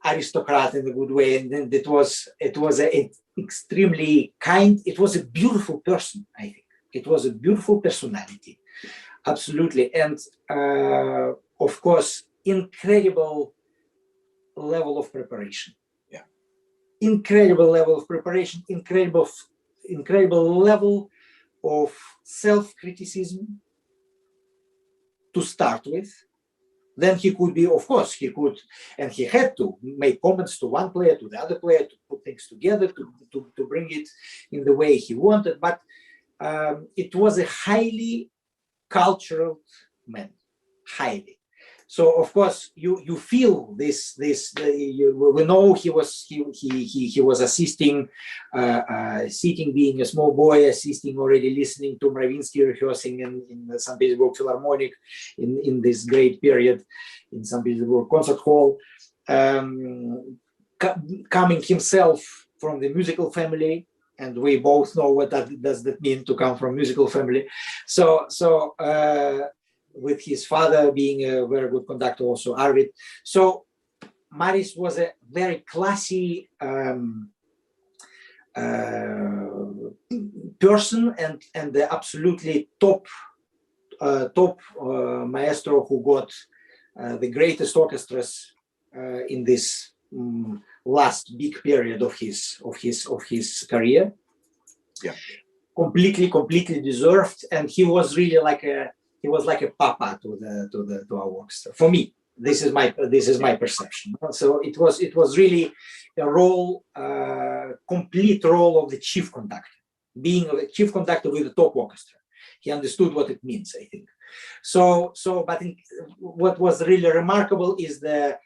aristocrat in a good way, and then it was an extremely kind. It was a beautiful person. I think it was a beautiful personality, absolutely, and of course, incredible level of preparation.
Yeah,
incredible level of preparation. Incredible level of self-criticism to start with. Then he could be, of course, he could, and he had to make comments to one player, to the other player, to put things together, to bring it in the way he wanted. But it was a highly cultural man, highly. So of course you feel this. We know he was assisting, sitting, being a small boy, assisting already, listening to Mravinsky rehearsing in the St. Petersburg Philharmonic in this great period in St. Petersburg Concert Hall, coming himself from the musical family, and we both know what does that mean to come from musical family. So with his father being a very good conductor, also Arvid. So Maris was a very classy person, and the absolutely top maestro who got the greatest orchestras in this last big period of his career.
Yeah,
completely deserved, and he was really like a papa to our orchestra. For me, this is my perception. So it was really a role, complete role of the chief conductor, being a chief conductor with the top orchestra. He understood what it means, I think. So but what was really remarkable is the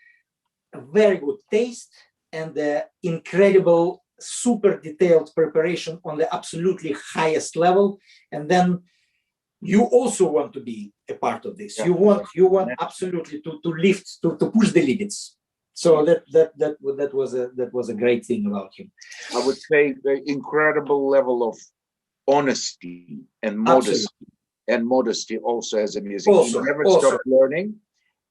very good taste and the incredible, super detailed preparation on the absolutely highest level, and then you also want to be a part of this. Yeah. You want absolutely to lift, to push the limits. So that was a great thing about him.
I would say the incredible level of honesty and
Absolutely.
modesty also as a music.
Also,
He never
also,
stopped learning,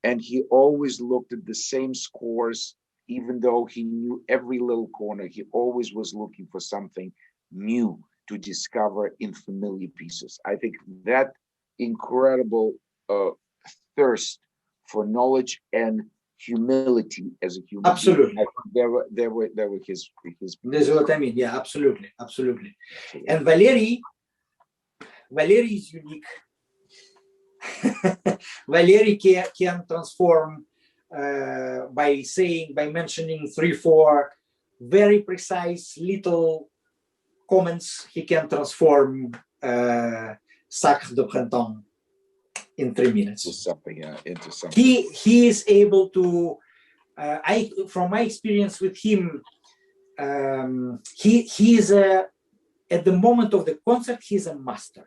and he always looked at the same scores, even though he knew every little corner. He always was looking for something new to discover in familiar pieces. I think that incredible thirst for knowledge and humility as a human
absolutely.
being, I think they were his.
This is what I mean. Yeah, absolutely, absolutely. And Valery is unique. Valery can transform by mentioning 3-4 very precise little comments. He can transform Sacre de Printemps in 3 minutes.
Into something.
He is able to. From my experience with him, he is at the moment of the concert, he's a master.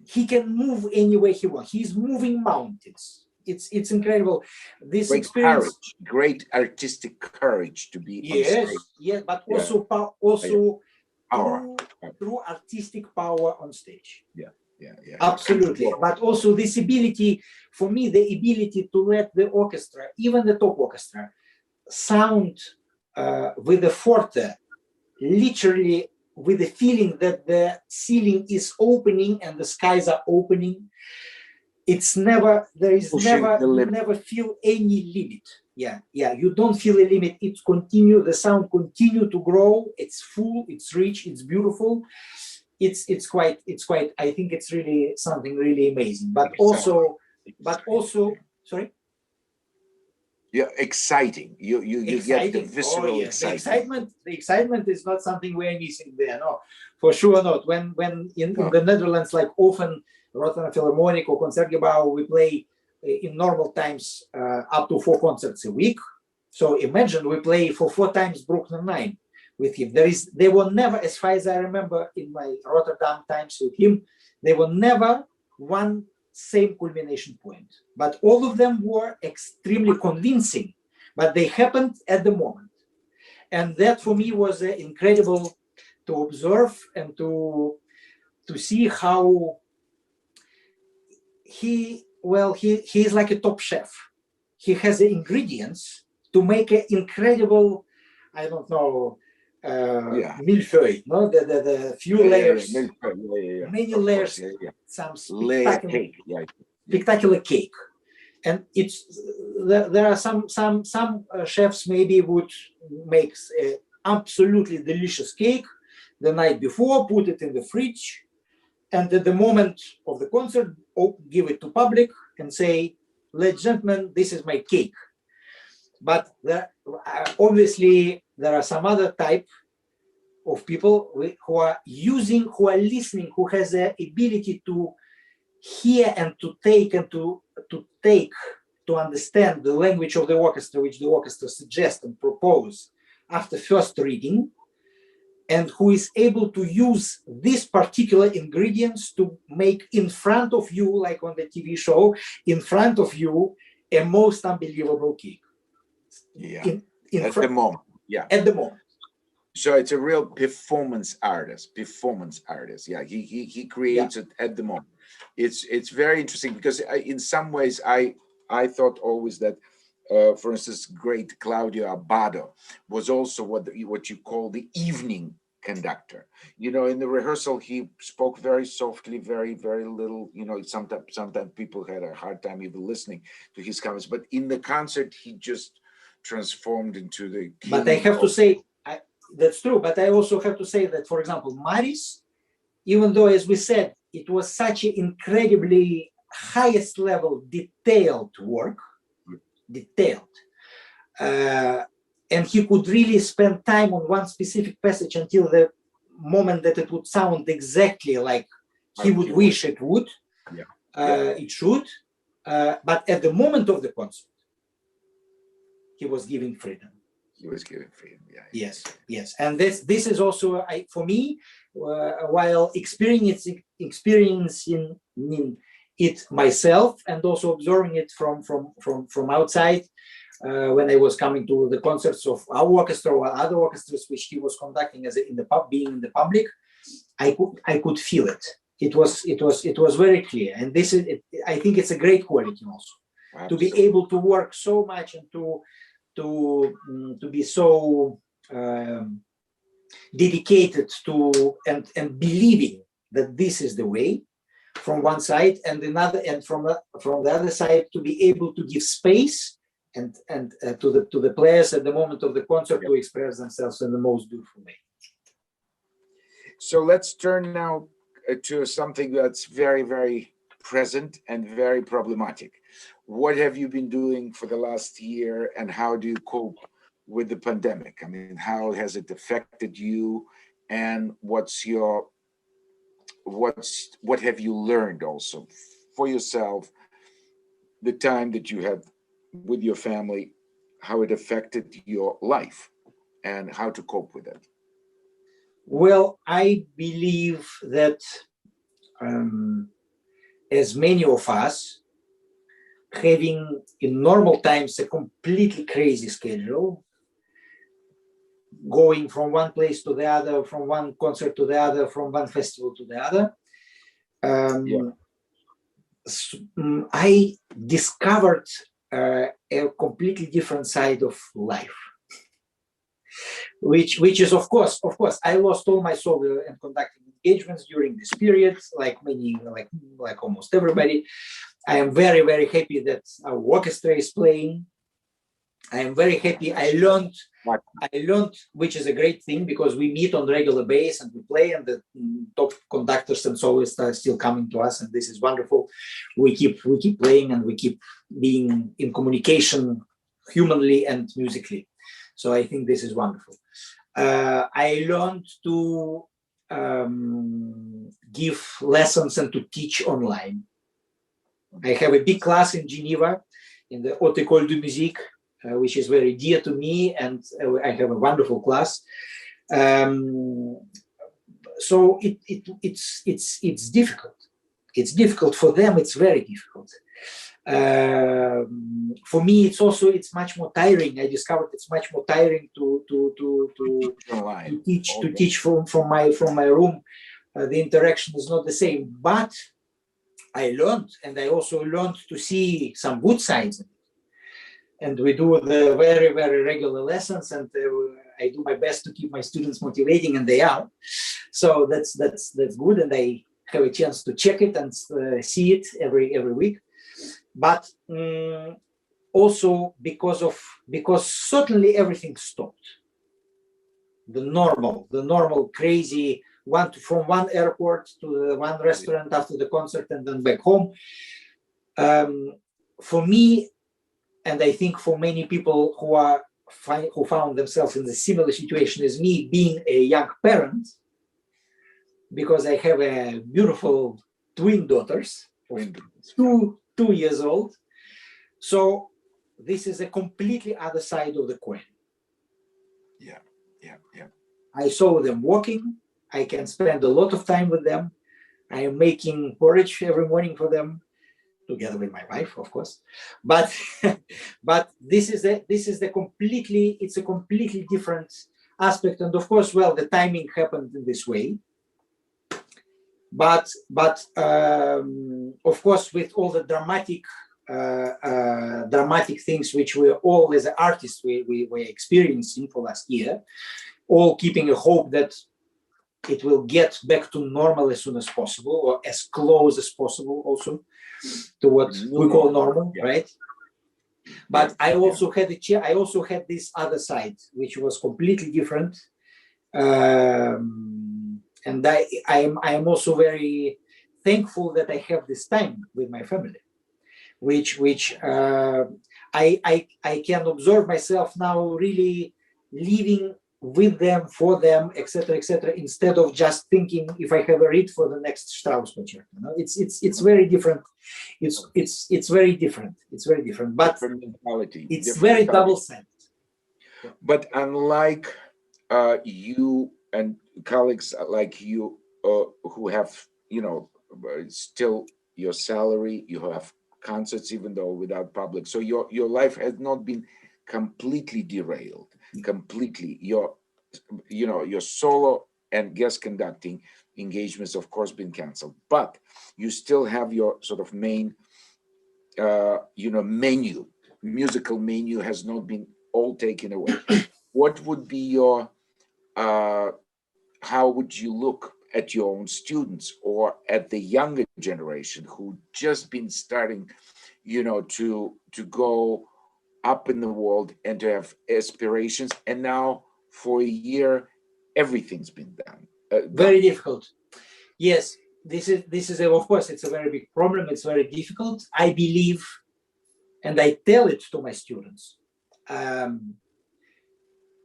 He can move any way he wants. He's moving mountains. It's incredible. This
great
experience,
courage, great artistic courage to be
yes,
on stage.
yes, but also
Power.
through artistic power on stage.
Yeah.
Absolutely. But also this ability, for me, the ability to let the orchestra, even the top orchestra, sound with the forte, literally with the feeling that the ceiling is opening and the skies are opening. It's never, there is never, you never feel any limit. Yeah, you don't feel a limit. It's continue, the sound continue to grow. It's full, it's rich, it's beautiful. It's quite, I think it's really something really amazing. But also, sorry?
Yeah, exciting. You get the visceral
excitement. The excitement is not something we're missing there. No, for sure not. When in the Netherlands, like often Rotterdam Philharmonic or Concertgebouw, we play in normal times up to 4 concerts a week. So imagine we play for 4 times Bruckner 9 with him. There were never, as far as I remember in my Rotterdam times with him, there were never one same culmination point, but all of them were extremely convincing, but they happened at the moment. And that for me was incredible to observe and to see how he is like a top chef. He has the ingredients to make an incredible, I don't know, millefeuille, no? The few layers, many layers, some spectacular cake. And there are some chefs maybe would make absolutely delicious cake the night before, put it in the fridge, and at the moment of the concert, give it to public and say, ladies and gentlemen, this is my cake. But obviously, there are some other type of people who are listening, who has the ability to hear and to take and to understand the language of the orchestra, which the orchestra suggests and propose after first reading, and who is able to use these particular ingredients to make in front of you, like on the TV show, in front of you, a most unbelievable cake.
At the moment.
At the moment.
So it's a real performance artist. Yeah, he creates it at the moment. It's very interesting because in some ways I thought always that, for instance, great Claudio Abbado was also what you call the evening conductor. In the rehearsal he spoke very softly, very very little. Sometimes people had a hard time even listening to his comments. But in the concert he just transformed into the.
But I have to say. That's true, but I also have to say that, for example, Maris, even though, as we said, it was such an incredibly highest level detailed work, and he could really spend time on one specific passage until the moment that it would sound exactly like he would wish it would, it should, but at the moment of the concert, he was giving freedom. Yes, and this is also for me, while experiencing it myself and also observing it from outside, when I was coming to the concerts of our orchestra or other orchestras which he was conducting being in the public, I could feel it. It was very clear, and this is I think it's a great quality also.
Absolutely.
To be able to work so much and to be so dedicated to and believing that this is the way from one side, and another, and from the other side to be able to give space and to the players at the moment of the concert to express themselves in the most beautiful way.
So let's turn now to something that's very, very present and very problematic. What have you been doing for the last year, and how do you cope with the pandemic? I mean, how has it affected you, and what have you learned also for yourself, the time that you had with your family, how it affected your life, and how to cope with it?
Well, I believe that as many of us, having in normal times a completely crazy schedule, going from one place to the other, from one concert to the other, from one festival to the other, I discovered a completely different side of life. Which is of course I lost all my solo and conducting engagements during this period, like many, like almost everybody. I am very, very happy that our orchestra is playing. I am very happy. I learned, which is a great thing, because we meet on regular basis and we play, and the top conductors and soloists are still coming to us, and this is wonderful. We keep playing, and we keep being in communication humanly and musically. So I think this is wonderful. I learned to give lessons and to teach online. I have a big class in Geneva in the Haute École de Musique, which is very dear to me, and I have a wonderful class. So it's difficult. It's difficult for them. It's very difficult. For me, it's much more tiring. I discovered it's much more tiring to teach from my room. The interaction is not the same, but I learned, and I also learned to see some good sides. And we do the very, very regular lessons, and I do my best to keep my students motivating, and they are. So that's good, and I have a chance to check it and see it every week. But also because certainly everything stopped. The normal crazy from one airport to the one restaurant after the concert and then back home. For me, and I think for many people who found themselves in a similar situation as me, being a young parent, because I have a beautiful twin daughters, 2 years old. So this is a completely other side of the coin.
Yeah.
I saw them walking. I can spend a lot of time with them. I am making porridge every morning for them, together with my wife, of course. But it's a completely different aspect. And of course, well, the timing happened in this way. But of course, with all the dramatic things which we all as artists we were experiencing for last year, all keeping a hope that it will get back to normal as soon as possible, or as close as possible also to what we call normal, right? But I also had this other side, which was completely different. And I am also very thankful that I have this time with my family, which I can observe myself now really living with them, for them, etc., instead of just thinking if I have a read for the next Strauss concert. You know? It's very different. It's very different. It's very different. But it's very double-sided.
But unlike you and colleagues like you who have, still your salary, you have concerts even though without public, so your life has not been completely derailed. Completely, your solo and guest conducting engagements, of course, been canceled, but you still have your sort of main, menu, musical menu has not been all taken away. What would be your, uh, how would you look at your own students or at the younger generation who just been starting, to go up in the world and to have aspirations, and now for a year everything's been done.
Very difficult. Yes, this is of course it's a very big problem. It's very difficult. I believe, and I tell it to my students.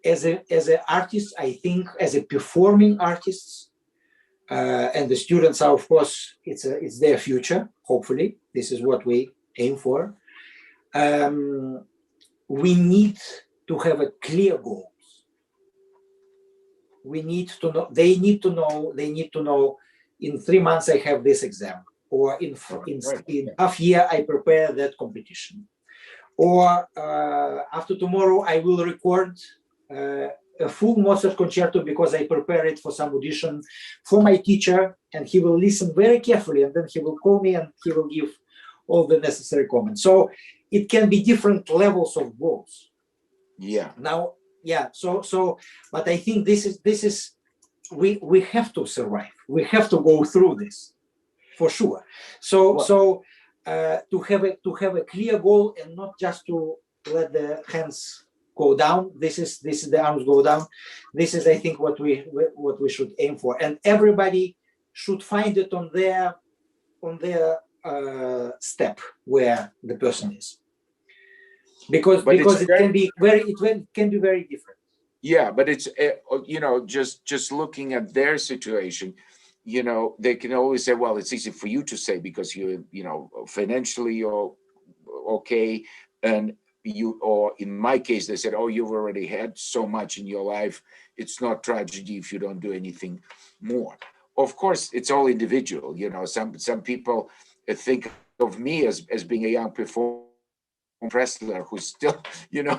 As an artist, I think as a performing artists, and the students are, of course, it's their future. Hopefully, this is what we aim for. We need to have a clear goals. We need to know. They need to know. They need to know. In 3 months, I have this exam, or in half year, I prepare that competition, or after tomorrow, I will record a full Mozart concerto because I prepare it for some audition for my teacher, and he will listen very carefully, and then he will call me and he will give all the necessary comments. So it can be different levels of goals.
Yeah.
Now, yeah. So, but I think this is we have to survive. We have to go through this for sure. So to have a clear goal and not just to let the hands go down. This is the arms go down. This is, I think, what we should aim for, and everybody should find it on their step where the person is, because it can be very different.
Yeah, but it's just looking at their situation, they can always say, well, it's easy for you to say because financially you're okay, and or in my case, they said, oh, you've already had so much in your life, it's not tragedy if you don't do anything more. Of course, it's all individual. Some people think of me as being a young performer wrestler who's still,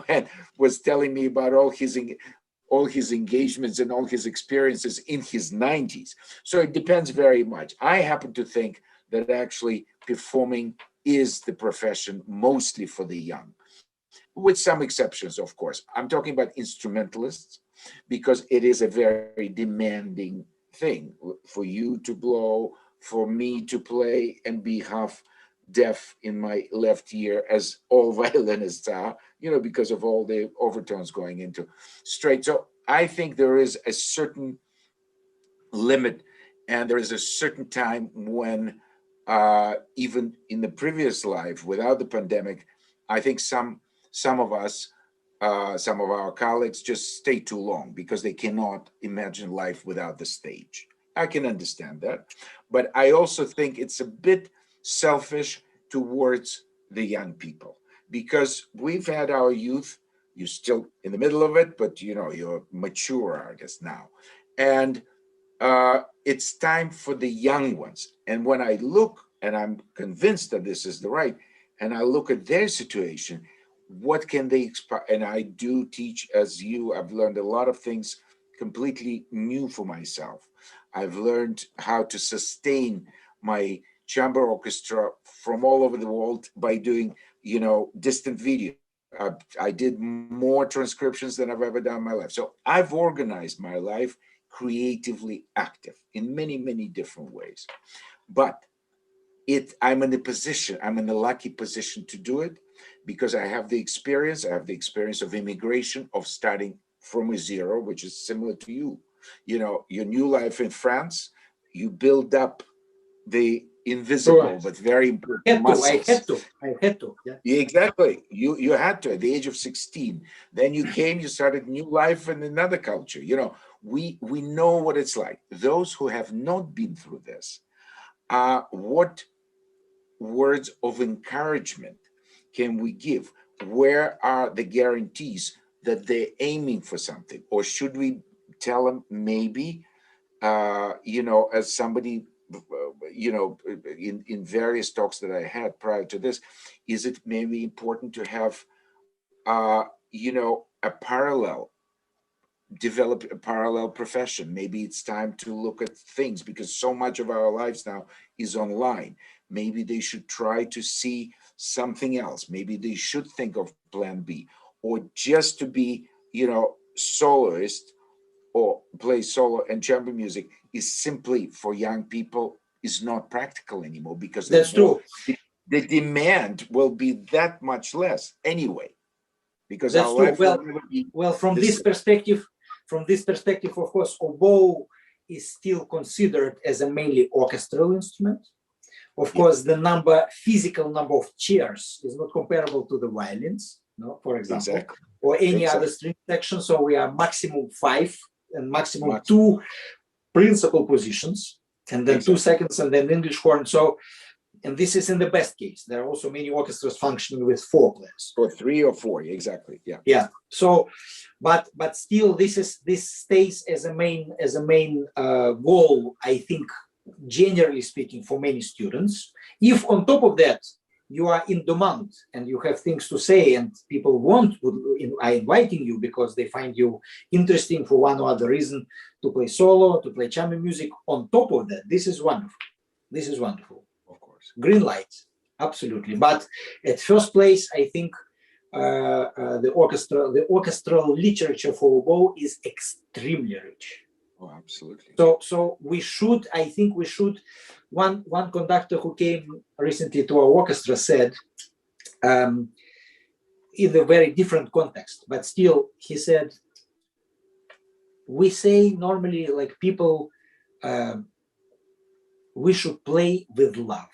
and was telling me about all his engagements and all his experiences in his 90s. So it depends very much. I happen to think that actually performing is the profession mostly for the young, with some exceptions, of course. I'm talking about instrumentalists because it is a very demanding thing for you to blow, for me to play and be half deaf in my left ear, as all violinists are, because of all the overtones going into straight. So I think there is a certain limit, and there is a certain time when, even in the previous life, without the pandemic, I think some of us, some of our colleagues just stay too long because they cannot imagine life without the stage. I can understand that, but I also think it's a bit selfish towards the young people, because we've had our youth. You're still in the middle of it, but you're mature, I guess, now, and it's time for the young ones. And when I look, and I'm convinced that this is the right, and I look at their situation, what can they expect? And I do teach, as you, I've learned a lot of things completely new for myself. I've learned how to sustain my chamber orchestra from all over the world by doing, distant video. I did more transcriptions than I've ever done in my life. So I've organized my life creatively active in many, many different ways. But I'm in the lucky position to do it because I have the experience. I have the experience of immigration, of starting from a zero, which is similar to you. Your new life in France, you build up the invisible but very important muscles.
I had to.
Yeah, exactly. You had to at the age of 16. Then you came, you started new life in another culture. We know what it's like. Those who have not been through this, what words of encouragement can we give? Where are the guarantees that they're aiming for something? Or should we tell them maybe, as somebody, in various talks that I had prior to this, is it maybe important to have, a parallel develop a parallel profession. Maybe it's time to look at things because so much of our lives now is online. Maybe they should try to see something else. Maybe they should think of plan B, or just to be, soloist or play solo and chamber music is simply for young people is not practical anymore because
That's true.
the demand will be that much less anyway, because our
That's true.
life will never be
Well, from
the
this
same.
perspective, of course, oboe is still considered as a mainly orchestral instrument. Of course, the physical number of chairs is not comparable to the violins, no, for example,
Exactly.
or any other
Exactly.
string section. So we are maximum 5 and maximum
Much.
2 principal positions, and then 2 seconds, and then English horn. So, and this is in the best case. There are also many orchestras functioning with 4 players.
Or 3 or 4, exactly. Yeah.
Yeah. So, but still, this stays as a main goal, I think, generally speaking, for many students. If on top of that you are in demand and you have things to say and people are inviting you because they find you interesting for one or other reason to play solo, to play chamber music, on top of that, this is wonderful.
Of course.
Green light, absolutely. But at first place, I think the orchestral literature for oboe is extremely rich.
Oh, absolutely.
So I think we should. One conductor who came recently to our orchestra said, in a very different context, but still, he said, we say normally, like people, we should play with love.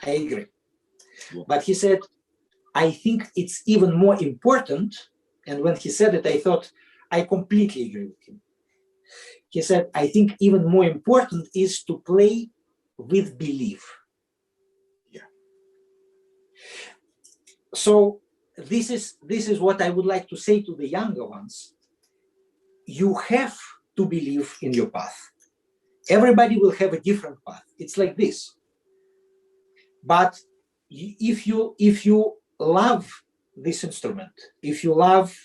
I agree. Yeah. But he said, I think it's even more important. And when he said it, I thought, I completely agree with him. He said, I think even more important is to play with belief.
Yeah.
So this is what I would like to say to the younger ones. You have to believe in your path. Everybody will have a different path. It's like this. But if you love this instrument, if you love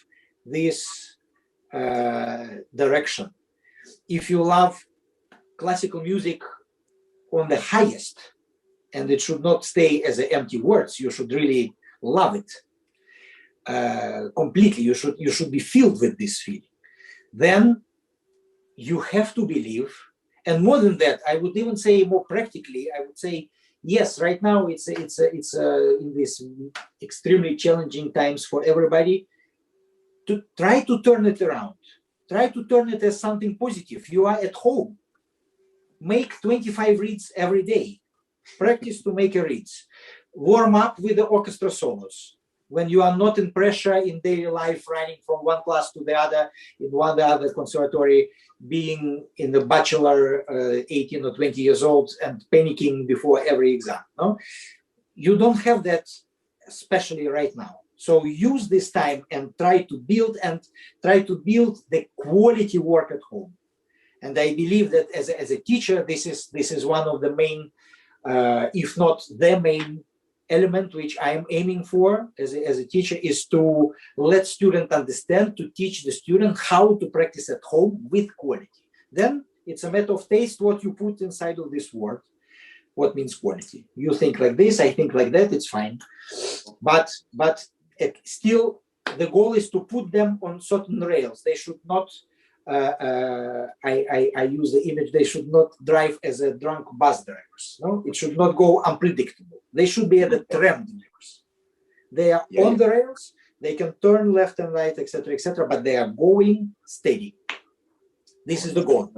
this direction, if you love classical music on the highest, and it should not stay as empty words, you should really love it completely. You should be filled with this feeling. Then you have to believe, and more than that, I would even say more practically, I would say, yes, right now it's in these extremely challenging times for everybody, to try to turn it around. Try to turn it as something positive. You are at home. Make 25 reeds every day. Practice to make a reeds. Warm up with the orchestra solos. When you are not in pressure in daily life, running from one class to the other, in one other conservatory, being in the bachelor 18 or 20 years old and panicking before every exam. No? You don't have that, especially right now. So use this time and try to build the quality work at home. And I believe that as a teacher, this is one of the main, if not the main element which I am aiming for as a teacher, is to let student understand, to teach the student how to practice at home with quality. Then it's a matter of taste, what you put inside of this word, what means quality. You think like this, I think like that, it's fine. But still, the goal is to put them on certain rails. They should not, I use the image, they should not drive as a drunk bus drivers. No, it should not go unpredictable. They should be at the tram drivers. They are on the rails, they can turn left and right, etc., but they are going steady. This is the goal.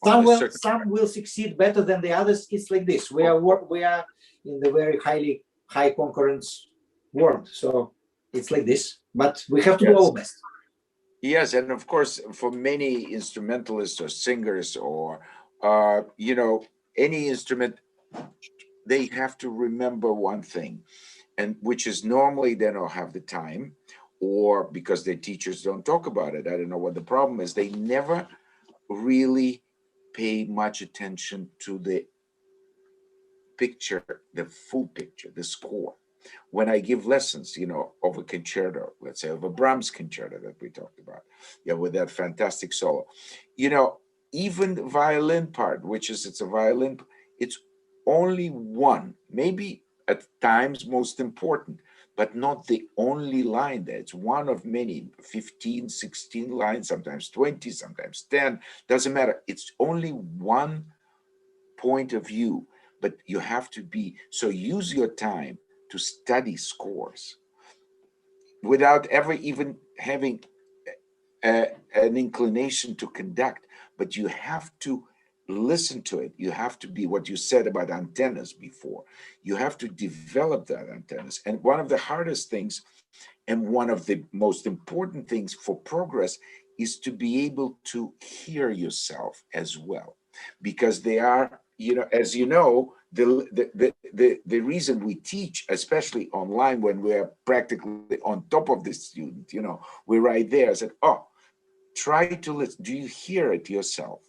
Some will succeed better than the others. It's like this. We are in the very high concurrence world. So it's like this, but we have to do our best.
Yes, and of course, for many instrumentalists or singers or any instrument, they have to remember one thing, and which is normally they don't have the time, or because their teachers don't talk about it. I don't know what the problem is. They never really pay much attention to the picture, the full picture, the score. when I give lessons, of a concerto, let's say of a Brahms concerto that we talked about, with that fantastic solo, even the violin part, which is it's a violin, it's only one, maybe at times most important, but not the only line there. It's one of many, 15, 16 lines, sometimes 20, sometimes 10, doesn't matter. It's only one point of view, but you have to so use your time to study scores without ever even having an inclination to conduct, but you have to listen to it. You have to be what you said about antennas before. You have to develop that antennas. And one of the hardest things and one of the most important things for progress is to be able to hear yourself as well, because they are, as you know, the reason we teach, especially online when we're practically on top of the student, we're right there. I said, oh, try to listen. Do you hear it yourself?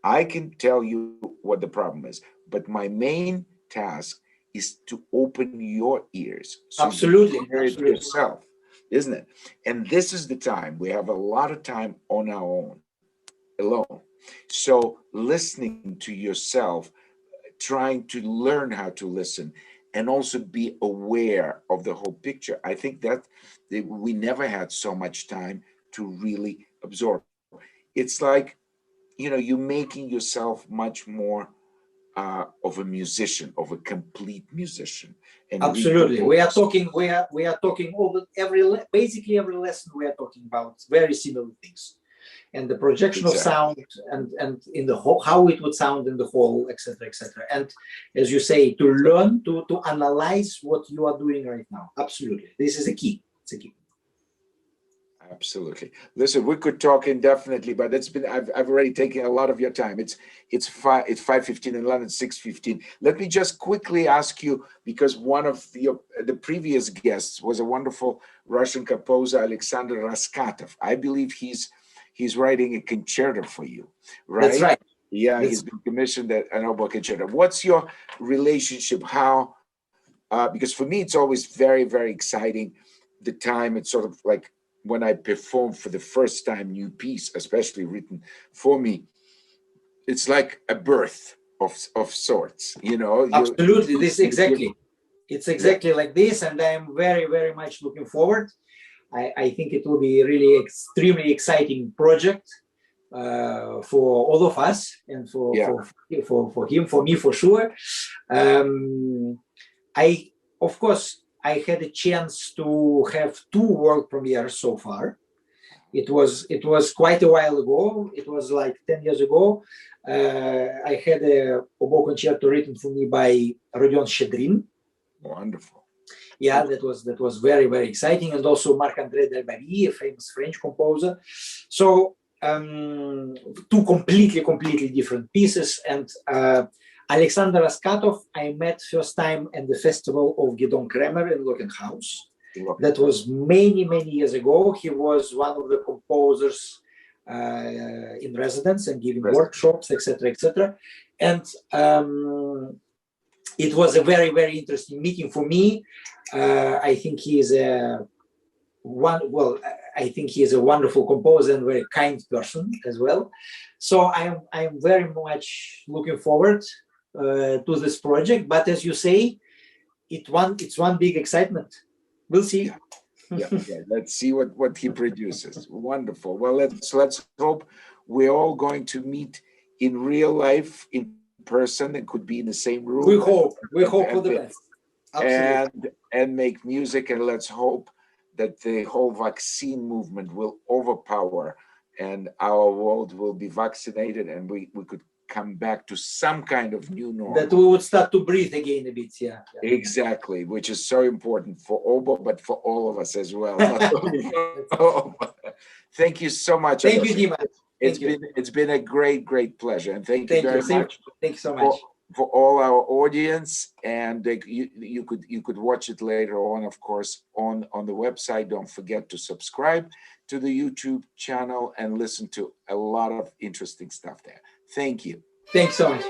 I can tell you what the problem is, but my main task is to open your ears so
Absolutely,
you hear it
absolutely.
yourself, isn't it? And this is the time we have a lot of time on our own, alone. So listening to yourself, trying to learn how to listen, and also be aware of the whole picture. I think that we never had so much time to really absorb. It's like, you're making yourself much more of a musician, of a complete musician. And
Absolutely, we are talking over basically every lesson we are talking about very similar things, and the projection of
exactly.
sound, and in the whole, how it would sound in the whole, etc., etc. And as you say, to learn to analyze what you are doing right now. Absolutely, this is a key. It's a key.
Absolutely. Listen, we could talk indefinitely, but I've already taken a lot of your time. It's 5:15 in London, 6:15. Let me just quickly ask you, because one of the previous guests was a wonderful Russian composer, Alexander Raskatov. I believe he's writing a concerto for you, right?
That's right.
Yeah, he's been commissioned an oboe concerto. What's your relationship? How? Because for me, it's always very, very exciting. The time it's sort of like when I perform for the first time new piece, especially written for me, it's like a birth of sorts.
Absolutely, this exactly. It's
Yeah,
exactly like this, and I am very, very much looking forward. I think it will be really extremely exciting project for all of us, and
yeah,
for him, for me, for sure. I Of course I had a chance to have two world premieres so far. It was quite a while ago. It was like 10 years ago. I had a oboe concerto written for me by Rodion Shchedrin.
wonderful.
Yeah, that was very, very exciting, and also Marc-André Delbary, a famous French composer. So two completely different pieces. And Alexander Raskatov I met first time at the festival of Gidon Kremer in Lockenhaus.
Look,
That was many years ago. He was one of the composers in residence and giving workshops, etc., etc. And it was a very, very interesting meeting for me. I think he is I think he is a wonderful composer and very kind person as well. So I'm very much looking forward to this project. But as you say, it's one big excitement. We'll see.
Yeah. Let's see what he produces. Wonderful. Well, let's hope we're all going to meet in real life, in person. It could be in the same room.
We hope for the best.
Absolutely. And make music, and let's hope that the whole vaccine movement will overpower and our world will be vaccinated, and we could come back to some kind of new normal.
That we would start to breathe again a bit, yeah.
Exactly, which is so important for oboe, but for all of us as well. Not only for Thank you so much.
Thank you, Dima.
It's been a great pleasure, and thank you very much.
Thank you so much
for all our audience. And you could watch it later on, of course, on the website. Don't forget to subscribe to the YouTube channel and listen to a lot of interesting stuff there. Thank you.
Thanks so much.